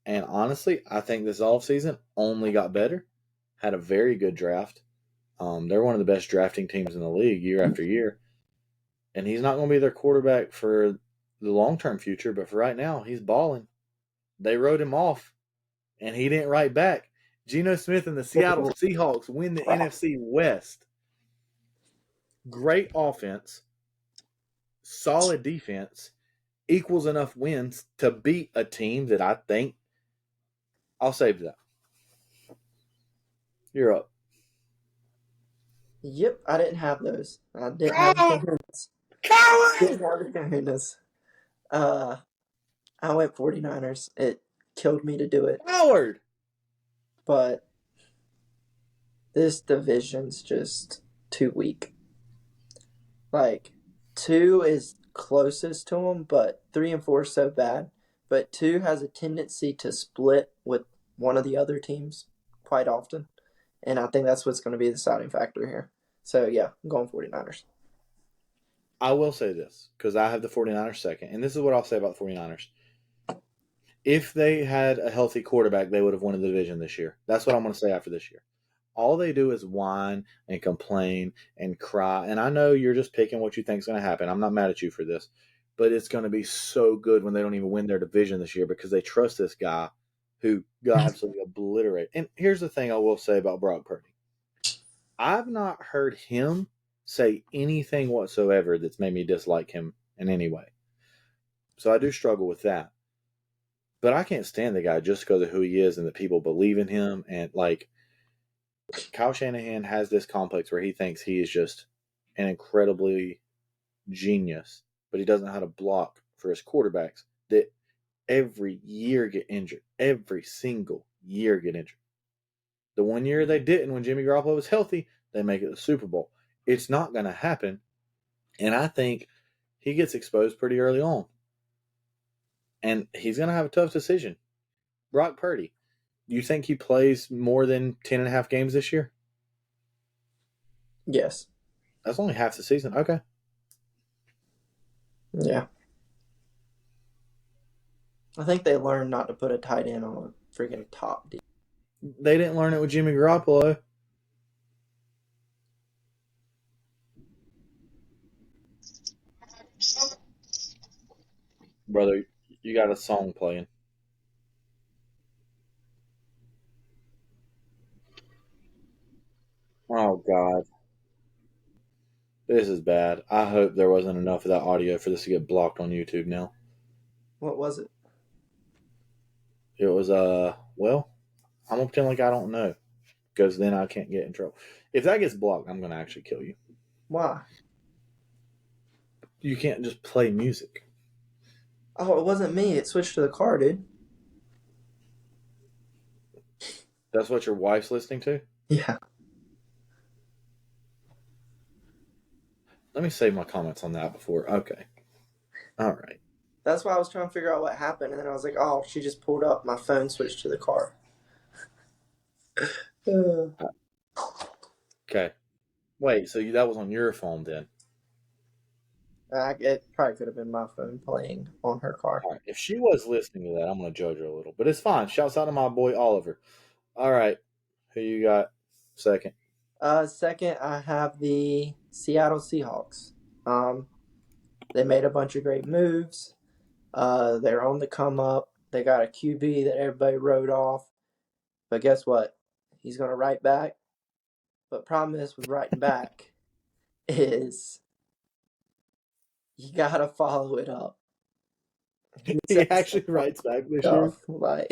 honestly, I think this offseason only got better. Had a very good draft. They're one of the best drafting teams in the league year after year. And he's not going to be their quarterback for the long term future, but for right now, he's balling. They wrote him off, and he didn't write back. Geno Smith and the Seattle Seahawks win the NFC West. Great offense, solid defense, equals enough wins to beat a team that I think I'll save that. You're up. Yep, I didn't have those. I didn't have the Kahunas. Didn't have the Kahunas. I went 49ers. It killed me to do it. Howard! But this division's just too weak. Like, 2 is closest to them, but 3 and 4 is so bad. But 2 has a tendency to split with one of the other teams quite often. And I think that's what's going to be the deciding factor here. So, yeah, I'm going 49ers. I will say this, because I have the 49ers second, and this is what I'll say about the 49ers. If they had a healthy quarterback, they would have won the division this year. That's what I'm going to say after this year. All they do is whine and complain and cry. And I know you're just picking what you think is going to happen. I'm not mad at you for this. But it's going to be so good when they don't even win their division this year because they trust this guy who got absolutely obliterated. And here's the thing I will say about Brock Purdy. I've not heard him say anything whatsoever that's made me dislike him in any way. So I do struggle with that. But I can't stand the guy just because of who he is and that people believe in him. And like, Kyle Shanahan has this complex where he thinks he is just an incredibly genius, but he doesn't know how to block for his quarterbacks that every year get injured. Every single year get injured. The one year they didn't, when Jimmy Garoppolo was healthy, they make it the Super Bowl. It's not going to happen. And I think he gets exposed pretty early on. And he's going to have a tough decision. Brock Purdy, do you think he plays more than 10.5 games this year? Yes. That's only half the season. Okay. Yeah. I think they learned not to put a tight end on a freaking top deep. They didn't learn it with Jimmy Garoppolo. Brother, you got a song playing. Oh, God. This is bad. I hope there wasn't enough of that audio for this to get blocked on YouTube now. What was it? It was, well, I'm going to pretend like I don't know because then I can't get in trouble. If that gets blocked, I'm going to actually kill you. Why? You can't just play music. Oh, it wasn't me. It switched to the car, dude. That's what your wife's listening to? Yeah. Let me save my comments on that before. Okay. All right. That's why I was trying to figure out what happened, and then I was like, oh, she just pulled up. My phone switched to the car. Okay. Wait, so that was on your phone then? It probably could have been my phone playing on her car. All right. If she was listening to that, I'm going to judge her a little. But it's fine. Shouts out to my boy Oliver. All right. Who you got second? Second, I have the Seattle Seahawks. They made a bunch of great moves. They're on the come up. They got a QB that everybody wrote off. But guess what? He's going to write back. But problem is with writing back is you got to follow it up. He actually writes back this year. Like,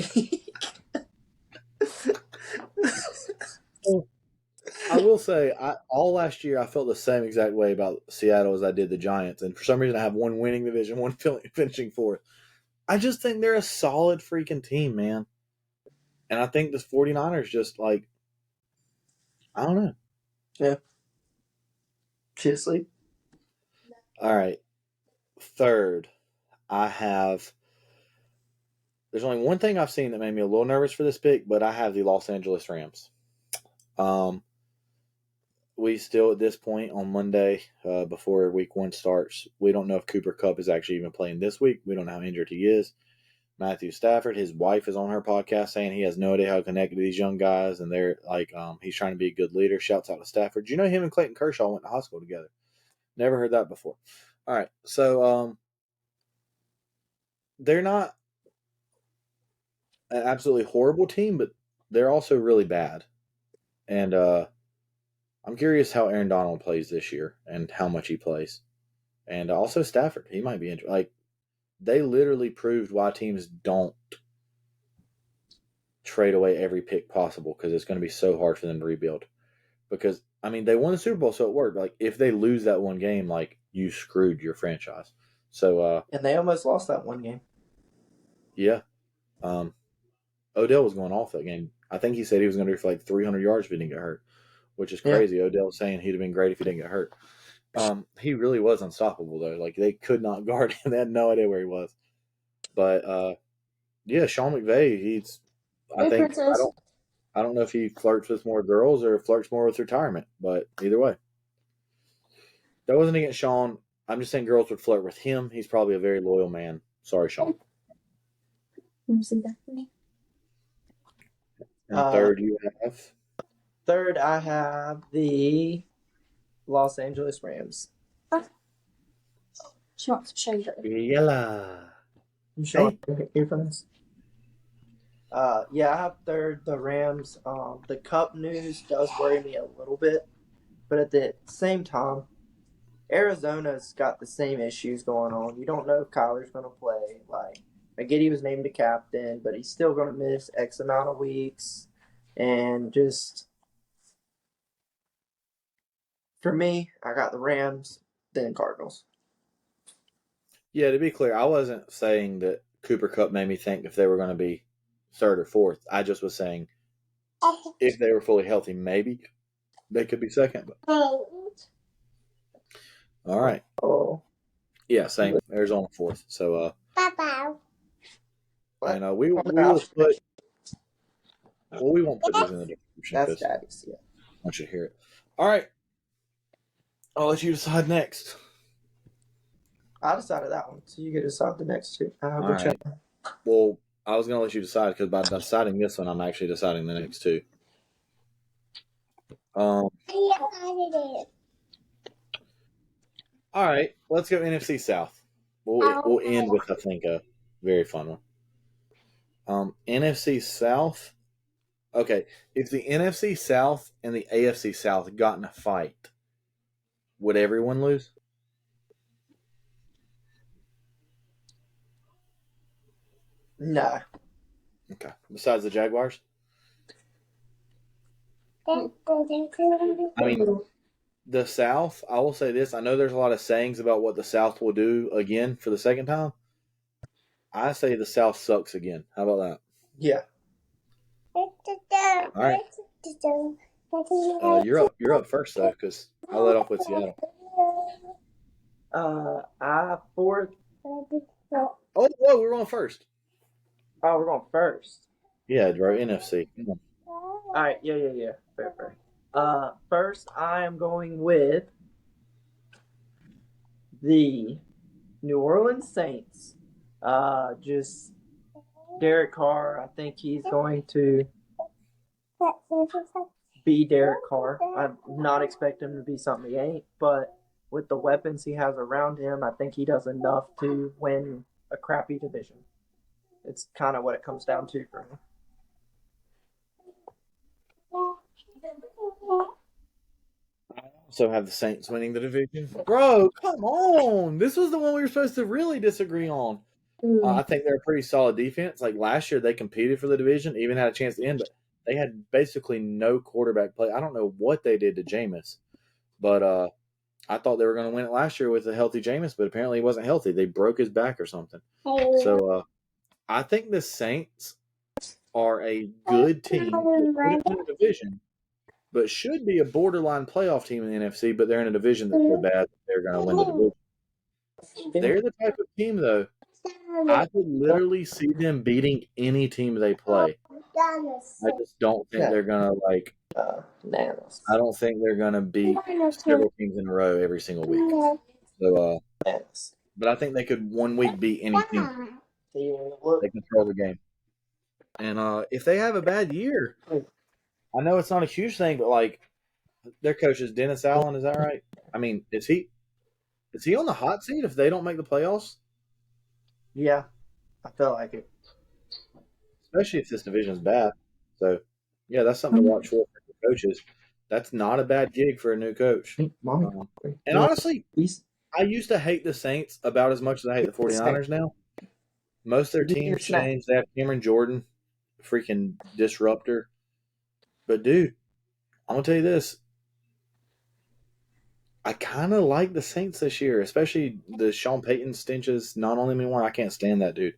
I will say, all last year I felt the same exact way about Seattle as I did the Giants, and for some reason I have one winning division, one finishing fourth. I just think they're a solid freaking team, man. And I think this 49ers just like, I don't know. Yeah. Seriously. All right. Third, I have. There's only one thing I've seen that made me a little nervous for this pick, but I have the Los Angeles Rams. We still at this point on Monday, before week 1 starts, we don't know if Cooper Kupp is actually even playing this week. We don't know how injured he is. Matthew Stafford, his wife is on her podcast saying he has no idea how to connect to these young guys, and they're like, he's trying to be a good leader. Shouts out to Stafford. Do you know him and Clayton Kershaw went to high school together? Never heard that before. All right, so they're not an absolutely horrible team, but they're also really bad. And I'm curious how Aaron Donald plays this year and how much he plays. And also Stafford, he might be injured. Like, they literally proved why teams don't trade away every pick possible, because it's going to be so hard for them to rebuild. Because, I mean, they won the Super Bowl, so it worked. Like, if they lose that one game, like, you screwed your franchise. So, and they almost lost that one game. Yeah. Odell was going off that game. I think he said he was going to do for like 300 yards if he didn't get hurt, which is crazy. Yeah. Odell saying he'd have been great if he didn't get hurt. He really was unstoppable, though. Like, they could not guard him. They had no idea where he was. But, yeah, Sean McVay, he's, I think, I don't know if he flirts with more girls or flirts more with retirement, but either way. That wasn't against Sean. I'm just saying girls would flirt with him. He's probably a very loyal man. Sorry, Sean. And third, you have? Third, I have the Los Angeles Rams. She wants to show you. Yalla. You sure? Hey. Earphones? Yeah, I have third, the Rams. The Kupp news does worry me a little bit, but at the same time, Arizona's got the same issues going on. You don't know if Kyler's going to play. Like, I get he was named a captain, but he's still going to miss X amount of weeks. And just, for me, I got the Rams, then Cardinals. Yeah, to be clear, I wasn't saying that Cooper Kupp made me think if they were going to be third or fourth. I just was saying if they were fully healthy, maybe they could be second. But... All right. Oh. Yeah, same. Arizona fourth. So, and we will put. Well, we won't put these in the description. That's Daddy's, yeah. I want you to hear it. All right. I'll let you decide next. I decided that one, so you get to decide the next two. All right. Well, I was going to let you decide, because by deciding this one, I'm actually deciding the next two. All right. Let's go NFC South. We'll end with, I think, a very fun one. NFC South. Okay, if the NFC South and the AFC South got in a fight, would everyone lose? No. Okay. Besides the Jaguars? I mean, the South, I will say this. I know there's a lot of sayings about what the South will do again for the second time. I say the South sucks again. How about that? Yeah. All right. You're up first, though, because I led off with Seattle. Fourth. Oh, whoa, we're going first. Oh, we're going first. Yeah, bro, NFC. All right, yeah. Fair. First, I am going with the New Orleans Saints. Just Derek Carr. I think he's going to be Derek Carr. I'm not expecting him to be something he ain't, but with the weapons he has around him, I think he does enough to win a crappy division. It's kind of what it comes down to for me. I also have the Saints winning the division. Bro, come on. This was the one we were supposed to really disagree on. I think they're a pretty solid defense. Like last year, they competed for the division, even had a chance to end. But they had basically no quarterback play. I don't know what they did to Jameis, but I thought they were going to win it last year with a healthy Jameis, but apparently he wasn't healthy. They broke his back or something. So I think the Saints are a good team in the division, but should be a borderline playoff team in the NFC, but they're in a division that's so bad that they're going to win the division. They're the type of team, though, I could literally see them beating any team they play. I just don't think they're going to, like, I don't think they're going to beat several teams in a row every single week. So, but I think they could one week beat any team. They control the game. And if they have a bad year, I know it's not a huge thing, but like their coach is Dennis Allen, is that right? I mean, is he on the hot seat if they don't make the playoffs? Yeah, I feel like it. Especially if this division's bad. So, yeah, that's something to watch for coaches. That's not a bad gig for a new coach. And honestly, I used to hate the Saints about as much as I hate the 49ers now. Most of their teams changed. They have Cameron Jordan, freaking disruptor. But, dude, I'm going to tell you this. I kind of like the Saints this year, especially the Sean Payton stenches not on them anymore. I can't stand that dude.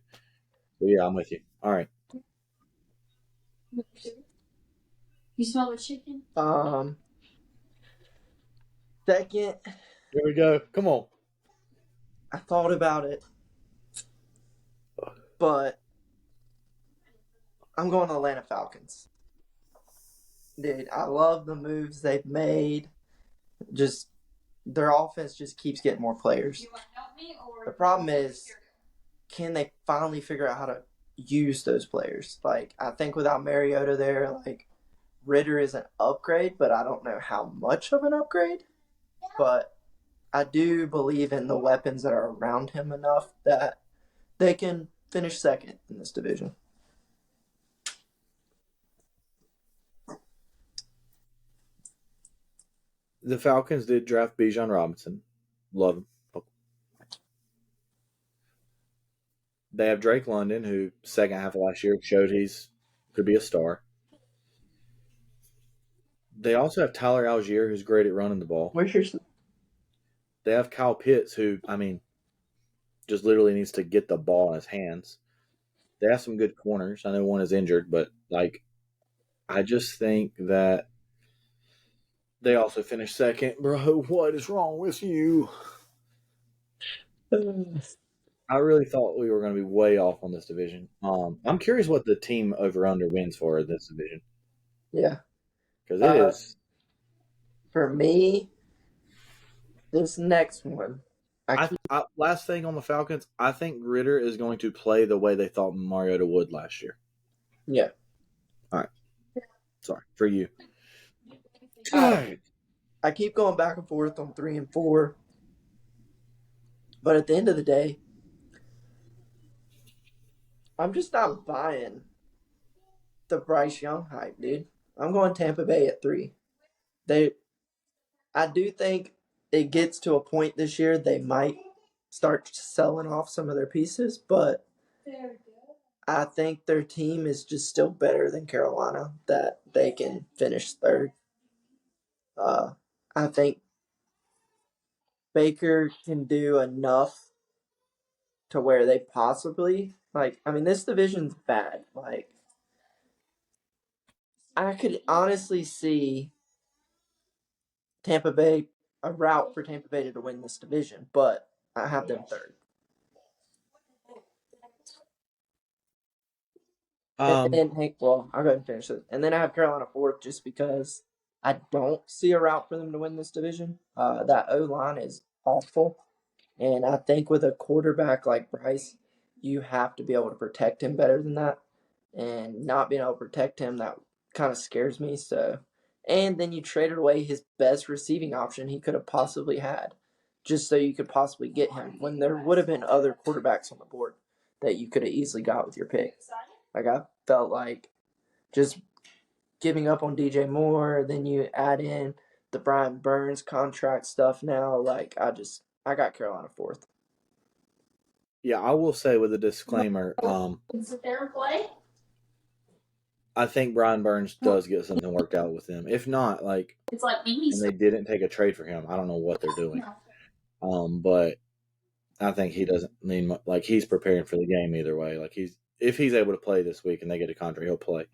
But yeah, I'm with you. All right. You smell the chicken? Second. Here we go. Come on. I thought about it, but I'm going to Atlanta Falcons. Dude, I love the moves they've made. Just their offense just keeps getting more players. The problem is, can they finally figure out how to use those players? Like, I think without Mariota there, like, Ritter is an upgrade, but I don't know how much of an upgrade. But I do believe in the weapons that are around him enough that they can finish second in this division. The Falcons did draft Bijan Robinson. Love him. They have Drake London, who second half of last year showed he's could be a star. They also have Tyler Algier, who's great at running the ball. Where's your? They have Kyle Pitts, who, I mean, just literally needs to get the ball in his hands. They have some good corners. I know one is injured, but, like, I just think that they also finished second. Bro, what is wrong with you? I really thought we were going to be way off on this division. I'm curious what the team over-under wins for this division. Yeah. Because it is. For me, this next one. Last thing on the Falcons, I think Ritter is going to play the way they thought Mariota would last year. Yeah. All right. Sorry. For you. I keep going back and forth on 3 and 4. But at the end of the day, I'm just not buying the Bryce Young hype, dude. I'm going Tampa Bay at 3. I do think it gets to a point this year they might start selling off some of their pieces, but I think their team is just still better than Carolina, that they can finish third. I think Baker can do enough to where they possibly, like, I mean, this division's bad. Like, I could honestly see a route for Tampa Bay to win this division, but I have them third. I'll go ahead and finish it. And then I have Carolina fourth just because I don't see a route for them to win this division. That O-line is awful. And I think with a quarterback like Bryce, you have to be able to protect him better than that. And not being able to protect him, that kind of scares me. So, and then you traded away his best receiving option he could have possibly had, just so you could possibly get him when there would have been other quarterbacks on the board that you could have easily got with your pick. Like, I felt like just giving up on DJ Moore, then you add in the Brian Burns contract stuff now. Like, I got Carolina fourth. Yeah, I will say with a disclaimer, sit there and play? I think Brian Burns does get something worked out with them. If not, like, and they didn't take a trade for him, I don't know what they're doing. But I think he doesn't mean like he's preparing for the game either way. Like if he's able to play this week and they get a contract, he'll play.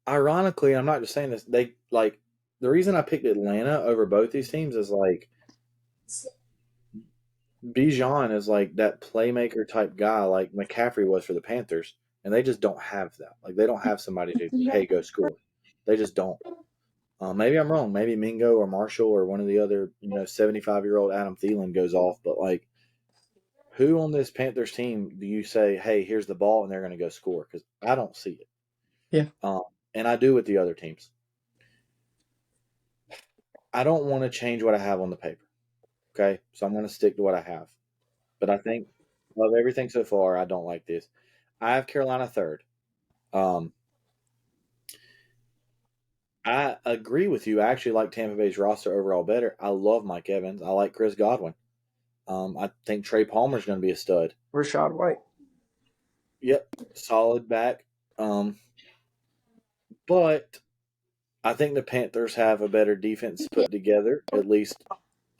Ironically, I'm not just saying this. They like the reason I picked Atlanta over both these teams is like Bijan is like that playmaker type guy, like McCaffrey was for the Panthers, and they just don't have that. Like they don't have somebody to hey go score. They just don't. Maybe I'm wrong. Maybe Mingo or Marshall or one of the other 75-year-old Adam Thielen goes off, but like who on this Panthers team do you say, hey, here's the ball and they're going to go score? Because I don't see it. Yeah. And I do with the other teams. I don't want to change what I have on the paper. Okay? So I'm going to stick to what I have. But I think of everything so far, I don't like this. I have Carolina third. I agree with you. I actually like Tampa Bay's roster overall better. I love Mike Evans. I like Chris Godwin. I think Trey Palmer is going to be a stud. Rachaad White. Yep, solid back. But I think the Panthers have a better defense put together, at least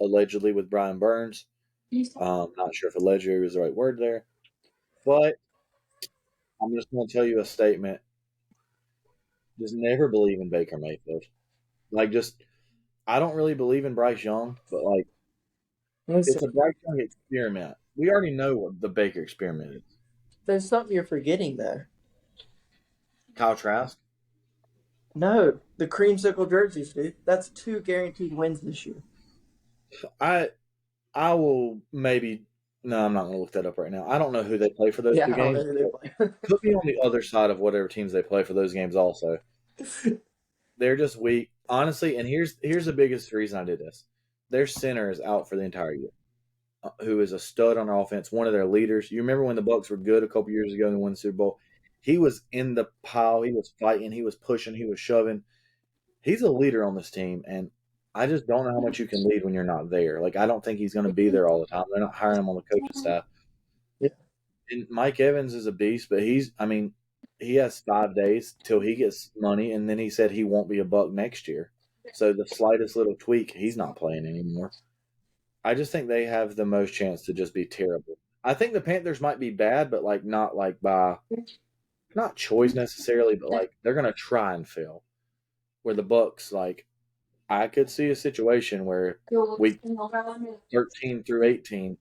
allegedly with Brian Burns. Not sure if allegedly was the right word there. But I'm just going to tell you a statement. Just never believe in Baker Mayfield. I don't really believe in Bryce Young, but like, it's a Bryce Young experiment. We already know what the Baker experiment is. There's something you're forgetting there. Kyle Trask? No, the creamsicle jerseys, dude. That's 2 guaranteed wins this year. I will maybe. No, I'm not going to look that up right now. I don't know who they play for those 2 games. I don't know who they play. Put me on the other side of whatever teams they play for those games also. They're just weak. Honestly, and here's the biggest reason I did this. Their center is out for the entire year, who is a stud on offense, one of their leaders. You remember when the Bucs were good a couple years ago and won the Super Bowl? He was in the pile. He was fighting. He was pushing. He was shoving. He's a leader on this team, and I just don't know how much you can lead when you're not there. Like, I don't think he's going to be there all the time. They're not hiring him on the coaching staff. Yeah. And Mike Evans is a beast, but he has 5 days till he gets money, and then he said he won't be a Buck next year. So the slightest little tweak, he's not playing anymore. I just think they have the most chance to just be terrible. I think the Panthers might be bad, but like not like by not choice necessarily, but like they're going to try and fail. Where the Bucks, like, I could see a situation where week 13 through 18,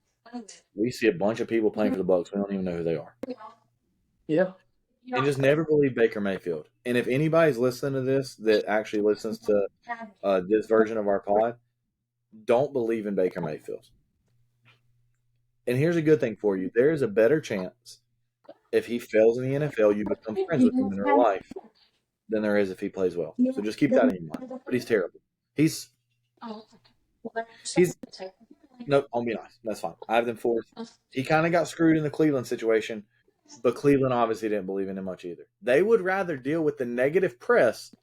we see a bunch of people playing for the Bucks. We don't even know who they are. Yeah. And just never believe Baker Mayfield. And if anybody's listening to this that actually listens to this version of our pod, don't believe in Baker Mayfield. And here's a good thing for you. There is a better chance if he fails in the NFL, you become friends with him in real life than there is if he plays well. So just keep that in mind. But he's terrible. He's nope, I'll be nice. That's fine. I have them fourth. He kind of got screwed in the Cleveland situation, but Cleveland obviously didn't believe in him much either. They would rather deal with the negative press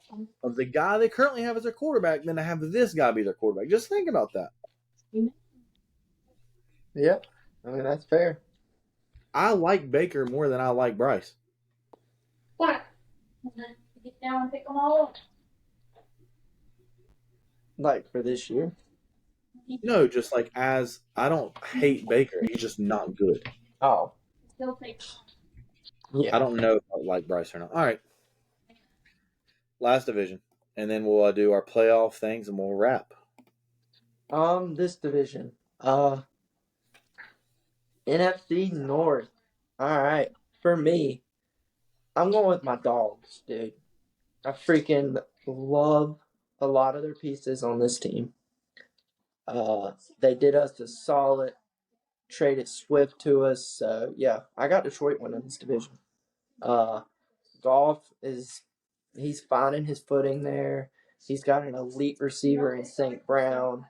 of the guy they currently have as their quarterback than to have this guy be their quarterback. Just think about that. Yeah, I mean, that's fair. I like Baker more than I like Bryce. What? Get down and pick them all up. Like for this year? No, just like as I don't hate Baker. He's just not good. Oh. Still take. Yeah. I don't know if I like Bryce or not. All right. Last division. And then we'll do our playoff things and we'll wrap. This division. NFC North. All right. For me, I'm going with my dogs, dude. I freaking love a lot of their pieces on this team. They did us a solid, traded Swift to us. So, yeah, I got Detroit winning this division. Goff he's finding his footing there. He's got an elite receiver in St. Brown.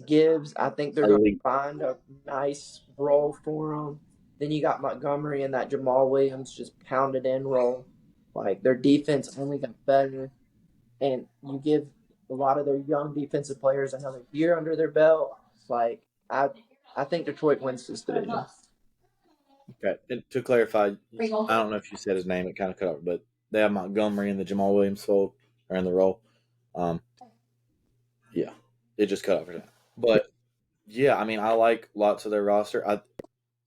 Gibbs, I think they're going to find a nice role for him. Then you got Montgomery and that Jamal Williams just pounded in role. Like, their defense only got better. And you give a lot of their young defensive players another year under their belt. Like, I think Detroit wins this division. Okay. And to clarify, I don't know if you said his name. It kind of cut off, but they have Montgomery in the Jamal Williams fold or in the role. Yeah, it just cut off for that. But yeah, I mean, I like lots of their roster.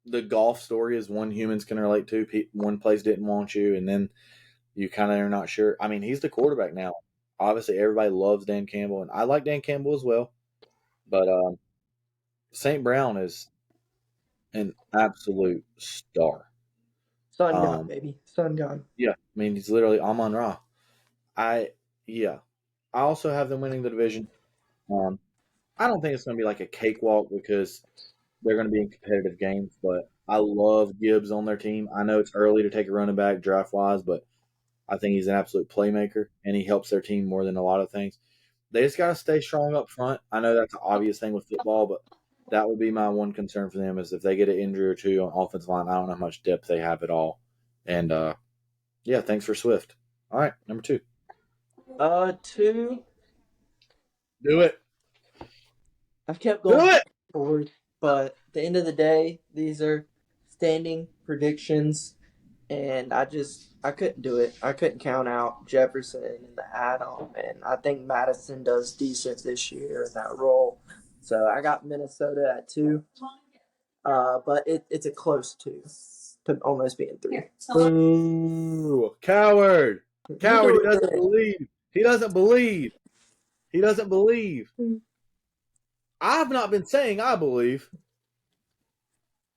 The golf story is one humans can relate to. One place didn't want you, and then you kind of are not sure. I mean, he's the quarterback now. Obviously, everybody loves Dan Campbell, and I like Dan Campbell as well. But St. Brown is an absolute star. Sun God, baby. Sun God. Yeah, I mean, he's literally Amon Ra. Yeah. I also have them winning the division. I don't think it's going to be like a cakewalk because they're going to be in competitive games, but I love Gibbs on their team. I know it's early to take a running back draft wise, but I think he's an absolute playmaker and he helps their team more than a lot of things. They just got to stay strong up front. I know that's an obvious thing with football, but that would be my one concern for them is if they get an injury or two on offensive line, I don't know how much depth they have at all. And yeah, thanks for Swift. All right, number 2. 2. Do it. I've kept going forward, but at the end of the day, these are standing predictions, and I couldn't do it. I couldn't count out Jefferson in the add-on, and I think Madison does decent this year in that role. So I got Minnesota at 2, but it's a close 2 to almost being 3. Ooh, coward! Coward! He doesn't believe. He doesn't believe. He doesn't believe. I've not been saying I believe.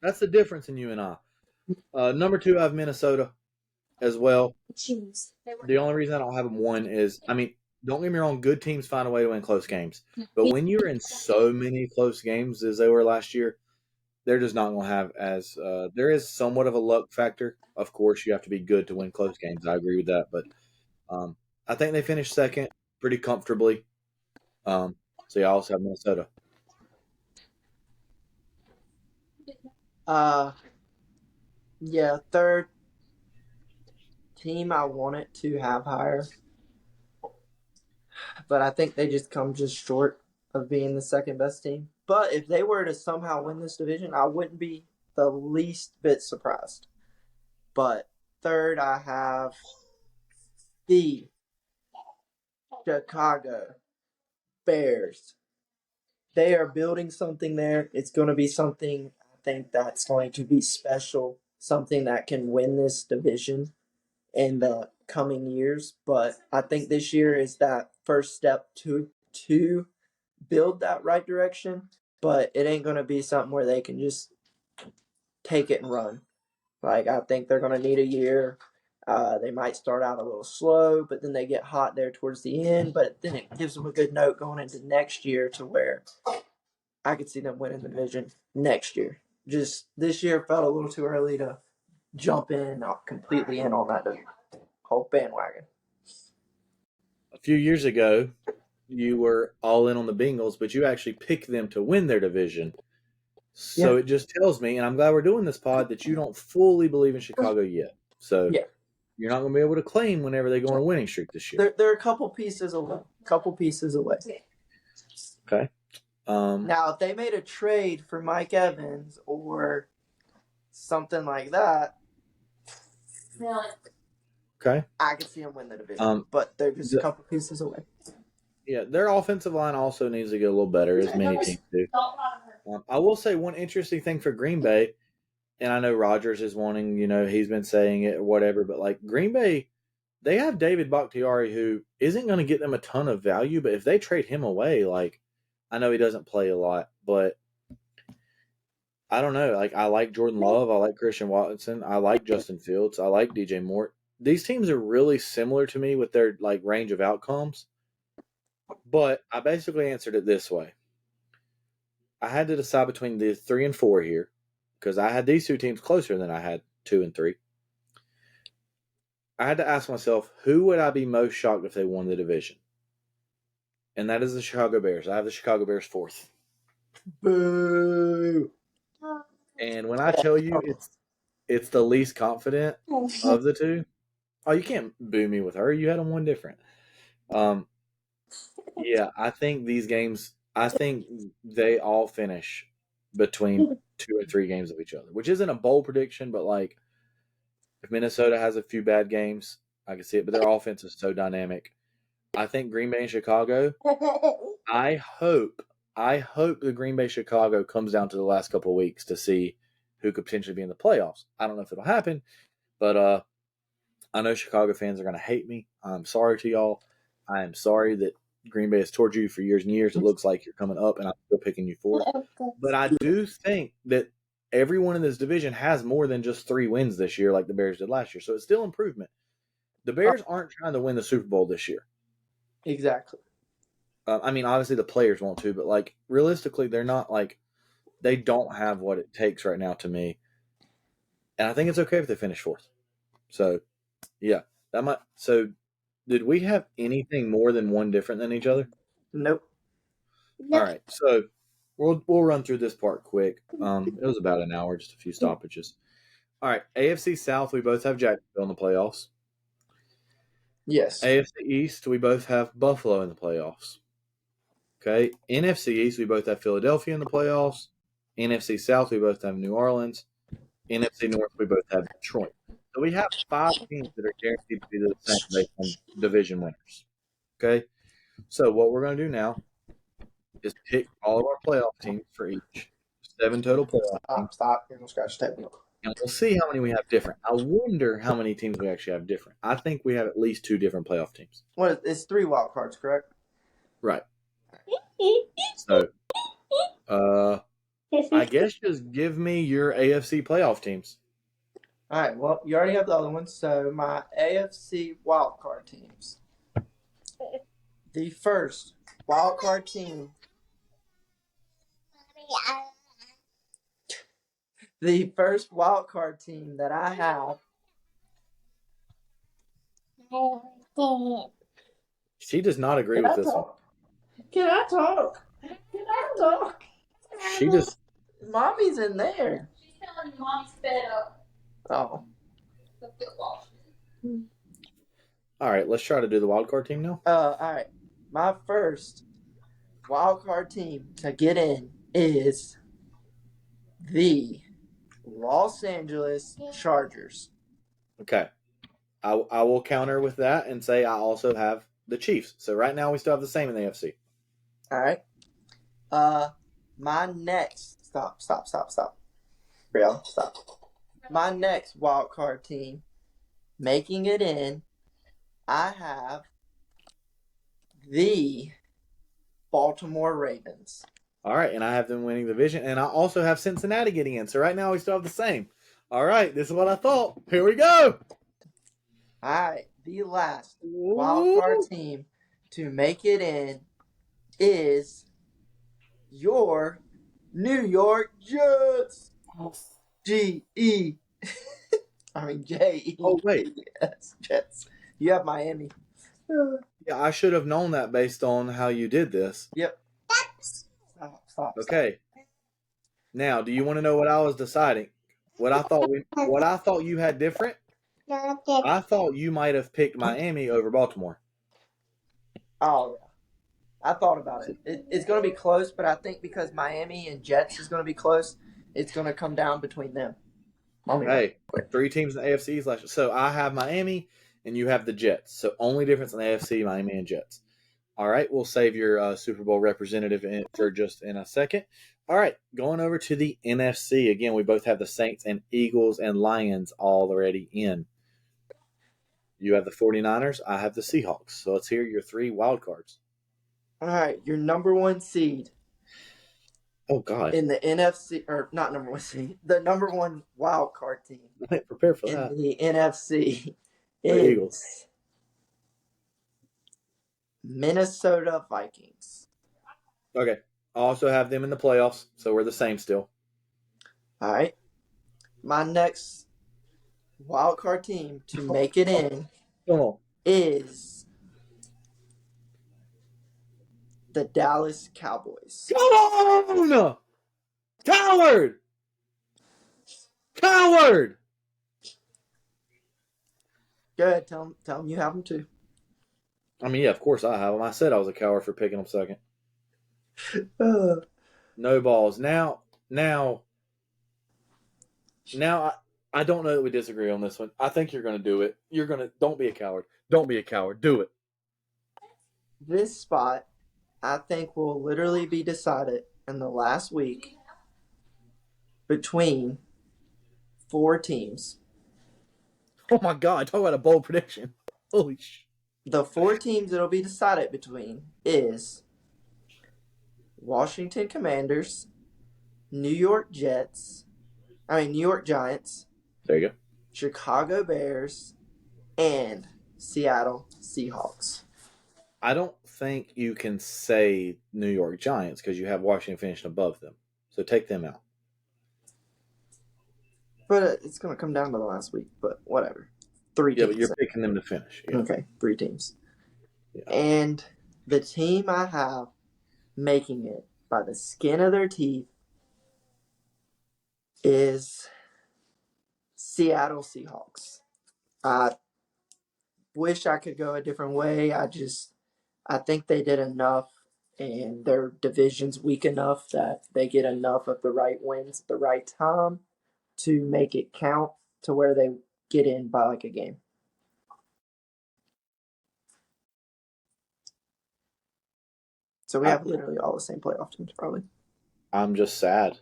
That's the difference in you and I. Number 2, I have Minnesota as well. The only reason I don't have them 1 is, I mean, don't get me wrong, good teams find a way to win close games. But when you're in so many close games as they were last year, they're just not going to have as there is somewhat of a luck factor. Of course, you have to be good to win close games. I agree with that. But I think they finished second pretty comfortably. So you also have Minnesota. Yeah, 3rd team I wanted to have higher, but I think they just come just short of being the second best team. But if they were to somehow win this division, I wouldn't be the least bit surprised. But 3rd, I have the Chicago Bears. They are building something there. It's going to be something I think that's going to be special, something that can win this division in the coming years. But I think this year is that first step to build that right direction. But it ain't going to be something where they can just take it and run. Like, I think they're going to need a year. They might start out a little slow, but then they get hot there towards the end. But then it gives them a good note going into next year to where I could see them winning the division next year. Just this year felt a little too early to jump in completely in on that whole bandwagon. A few years ago, you were all in on the Bengals, but you actually picked them to win their division. So It just tells me, and I'm glad we're doing this pod, that you don't fully believe in Chicago yet. So you're not going to be able to claim whenever they go on a winning streak this year. They're a couple pieces away. Okay. Now, if they made a trade for Mike Evans or something like that, okay, I could see them win the division. But they're just a couple pieces away. Yeah, their offensive line also needs to get a little better, as many teams do. I will say one interesting thing for Green Bay, and I know Rodgers is wanting, he's been saying it or whatever, but like Green Bay, they have David Bakhtiari who isn't going to get them a ton of value, but if they trade him away, like, I know he doesn't play a lot, but I don't know. Like, I like Jordan Love. I like Christian Watson. I like Justin Fields. I like DJ Moore. These teams are really similar to me with their, like, range of outcomes. But I basically answered it this way. I had to decide between the 3 and 4 here because I had these two teams closer than I had 2 and 3. I had to ask myself, who would I be most shocked if they won the division? And that is the Chicago Bears. I have the Chicago Bears 4th. Boo! And when I tell you it's the least confident of the two, oh, you can't boo me with her. You had them one different. Yeah, I think these games, I think they all finish between 2 or 3 games of each other, which isn't a bold prediction, but like if Minnesota has a few bad games, I can see it. But their offense is so dynamic. I think Green Bay and Chicago. I hope the Green Bay Chicago comes down to the last couple of weeks to see who could potentially be in the playoffs. I don't know if it'll happen, but I know Chicago fans are going to hate me. I'm sorry to y'all. I am sorry that Green Bay has tortured you for years and years. It looks like you're coming up, and I'm still picking you for it. But I do think that everyone in this division has more than just 3 wins this year like the Bears did last year. So it's still improvement. The Bears aren't trying to win the Super Bowl this year. Exactly. I mean, obviously the players want to, but like realistically, they're not like they don't have what it takes right now to me. And I think it's okay if they finish 4th. So, yeah, that might. So, did we have anything more than one different than each other? Nope. All right, so we'll run through this part quick. It was about an hour, just a few stoppages. All right, AFC South, we both have Jacksonville in the playoffs. Yes. AFC East, we both have Buffalo in the playoffs. Okay, NFC East, we both have Philadelphia in the playoffs. NFC South, we both have New Orleans. NFC North, we both have Detroit. So we have 5 teams that are guaranteed to be the same based on division winners. Okay, so what we're going to do now is pick all of our playoff teams for each. 7 total playoff teams. Stop. You're going to scratch the table. And we'll see how many we have different. I wonder how many teams we actually have different. I think we have at least 2 different playoff teams. What? It's 3 wild cards, correct? Right. So, I guess just give me your AFC playoff teams. All right. Well, you already have the other ones. So my AFC wild card teams. The first wild card team. The first wild card team that I have. She does not agree with this one. Can I talk? She just. Mommy's in there. She's telling you mommy's fed up. Oh. The football. All right, let's try to do the wild card team now. All right. My first wild card team to get in is the Los Angeles Chargers. Okay. I will counter with that and say I also have the Chiefs. So right now we still have the same in the AFC. All right. My next stop. Real, stop. My next wild card team making it in, I have the Baltimore Ravens. All right, and I have them winning the division, and I also have Cincinnati getting in. So right now we still have the same. All right, this is what I thought. Here we go. All right, the last wild card team to make it in is your New York Jets. G-E. I mean J-E. Oh, wait. Yes, Jets. You have Miami. Yeah, I should have known that based on how you did this. Yep. Stop. Okay. Now, do you want to know what I was deciding? What I thought you had different? I thought you might have picked Miami over Baltimore. Oh, yeah. I thought about it. It's going to be close, but I think because Miami and Jets is going to be close, it's going to come down between them. Hey, 3 teams in the AFC. So I have Miami, and you have the Jets. So only difference in the AFC, Miami and Jets. All right, we'll save your Super Bowl representative for just in a second. All right, going over to the NFC. Again, we both have the Saints and Eagles and Lions already in. You have the 49ers. I have the Seahawks. So let's hear your 3 wild cards. All right, your number 1 seed. Oh, God. In the NFC, or not number 1 seed, the number 1 wild card team. Prepare for that. In the NFC The Eagles. is Minnesota Vikings. Okay. I also have them in the playoffs, so we're the same still. All right. My next wild card team to make it in Come on. is the Dallas Cowboys. Come on! Coward! Coward! Go ahead, tell them you have them too. I mean, yeah, of course I have them. I said I was a coward for picking them second. No balls. Now, Now I don't know that we disagree on this one. I think you're going to do it. Don't be a coward. Don't be a coward. Do it. This spot, I think, will literally be decided in the last week between 4 teams. Oh my God! Talk about a bold prediction. Holy sh! The 4 teams it'll be decided between is Washington Commanders, New York Giants, There you go. Chicago Bears, and Seattle Seahawks. I don't think you can say New York Giants because you have Washington finishing above them. So take them out. But it's going to come down to the last week, but whatever. 3 Yeah, teams. but you're picking them to finish. Yeah. Okay, 3 teams. Yeah. And the team I have making it by the skin of their teeth is Seattle Seahawks. I wish I could go a different way. I think they did enough, and their division's weak enough that they get enough of the right wins at the right time to make it count to where they get in by like a game. So we have literally all the same playoff teams, probably. I'm just sad.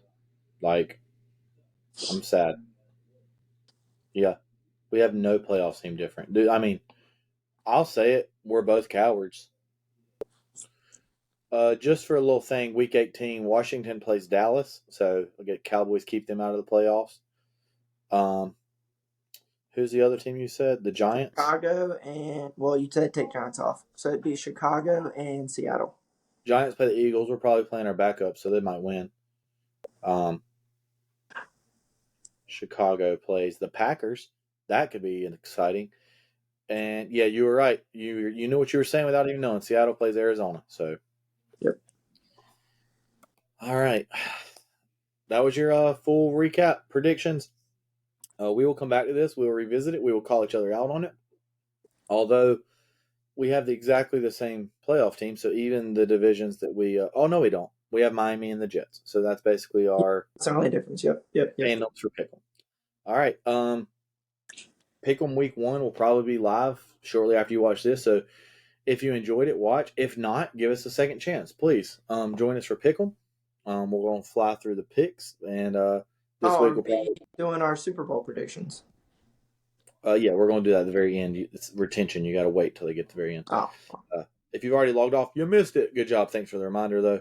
Like, I'm sad. Yeah. We have no playoff team different. Dude, I mean, I'll say it. We're both cowards. Just for a little thing, week 18, Washington plays Dallas. So we'll get Cowboys, keep them out of the playoffs. Who's the other team you said? The Giants? Chicago and, well, you said take Giants off. So it'd be Chicago and Seattle. Giants play the Eagles. We're probably playing our backup, so they might win. Chicago plays the Packers. That could be exciting. And yeah, you were right. You knew what you were saying without even knowing. Seattle plays Arizona. So yep. All right, that was your full recap predictions. We will come back to this. We will revisit it. We will call each other out on it. Although we have exactly the same playoff team, so even the divisions that we oh no, we don't. We have Miami and the Jets. So that's basically our That's the only difference. Yep. notes for Pick'em. All right. Pick'em week 1 will probably be live shortly after you watch this. So if you enjoyed it, watch. If not, give us a second chance, please. Join us for Pick'em. We're going to fly through the picks, and this week we'll be doing our Super Bowl predictions. Yeah, we're going to do that at the very end. It's retention. You got to wait till they get to the very end. Oh. If you've already logged off, you missed it. Good job. Thanks for the reminder, though.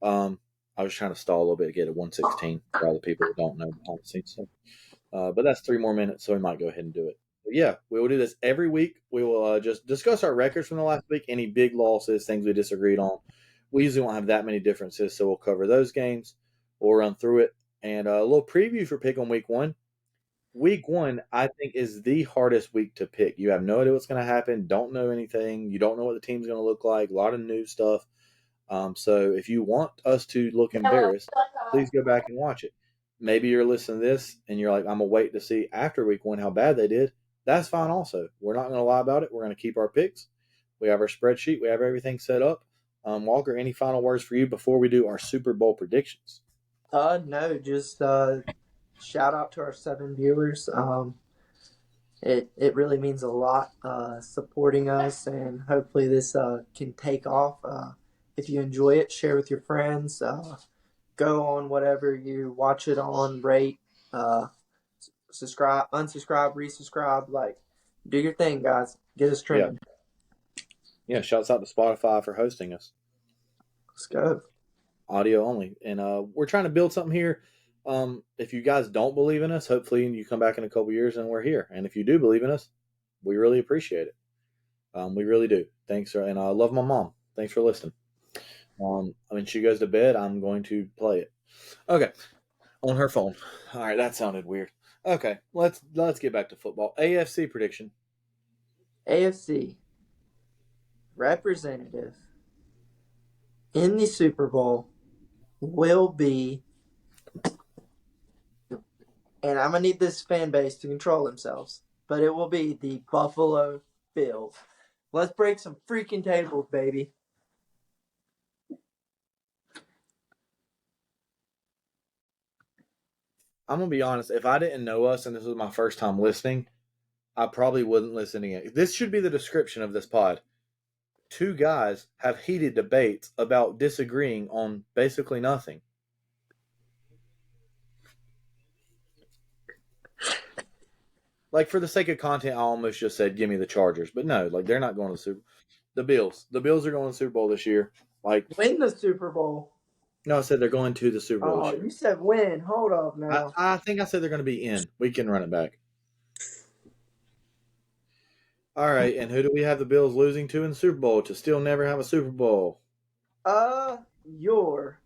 I was trying to stall a little bit to get a 116 for all the people that don't know behind the scenes stuff. But that's 3 more minutes, so we might go ahead and do it. But yeah, we will do this every week. We will just discuss our records from the last week, any big losses, things we disagreed on. We usually won't have that many differences, so we'll cover those games. We'll run through it. And a little preview for Pick on Week 1. Week 1, I think, is the hardest week to pick. You have no idea what's going to happen, don't know anything. You don't know what the team's going to look like, a lot of new stuff. So if you want us to look embarrassed, please go back and watch it. Maybe you're listening to this and you're like, I'm going to wait to see after week 1 how bad they did. That's fine also. We're not going to lie about it. We're going to keep our picks. We have our spreadsheet. We have everything set up. Walker, any final words for you before we do our Super Bowl predictions? No, just shout out to our 7 viewers. It really means a lot supporting us, and hopefully this can take off. If you enjoy it, share with your friends. Go on whatever you watch it on, rate, subscribe, unsubscribe, resubscribe. Like, do your thing, guys. Get us trending. Yeah, shouts out to Spotify for hosting us. Let's go. Audio only. And we're trying to build something here. If you guys don't believe in us, hopefully you come back in a couple years and we're here. And if you do believe in us, we really appreciate it. We really do. Thanks. And I love my mom. Thanks for listening. When she goes to bed, I'm going to play it. Okay. On her phone. All right. That sounded weird. Okay. Let's get back to football. AFC prediction. AFC representative in the Super Bowl will be, and I'm going to need this fan base to control themselves, but it will be the Buffalo Bills. Let's break some freaking tables, baby. I'm gonna be honest. If I didn't know us and this was my first time listening, I probably wouldn't listen again. This should be the description of this pod. Two guys have heated debates about disagreeing on basically nothing. Like, for the sake of content, I almost just said, give me the Chargers. But no, like, they're not going to the Super Bowl. The Bills. The Bills are going to the Super Bowl this year. Like, Win the Super Bowl. no, I said they're going to the Super Bowl this year. You said win. Hold up now. I think I said they're going to be in. We can run it back. All right, and who do we have the Bills losing to in the Super Bowl to still never have a Super Bowl? Your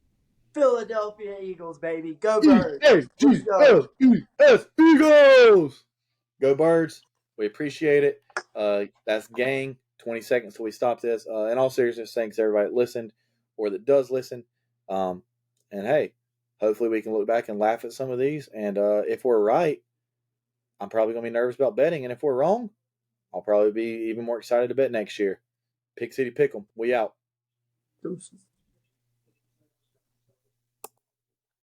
Philadelphia Eagles, baby. Go Birds. E-A-G-L-E-S, Eagles! Go Birds. We appreciate it. That's gang. 20 seconds till we stop this. In all seriousness, thanks everybody that listened or that does listen. And hey, hopefully we can look back and laugh at some of these. And if we're right, I'm probably going to be nervous about betting. And if we're wrong, I'll probably be even more excited to bet next year. Pick City Pick'em. We out. Deuces.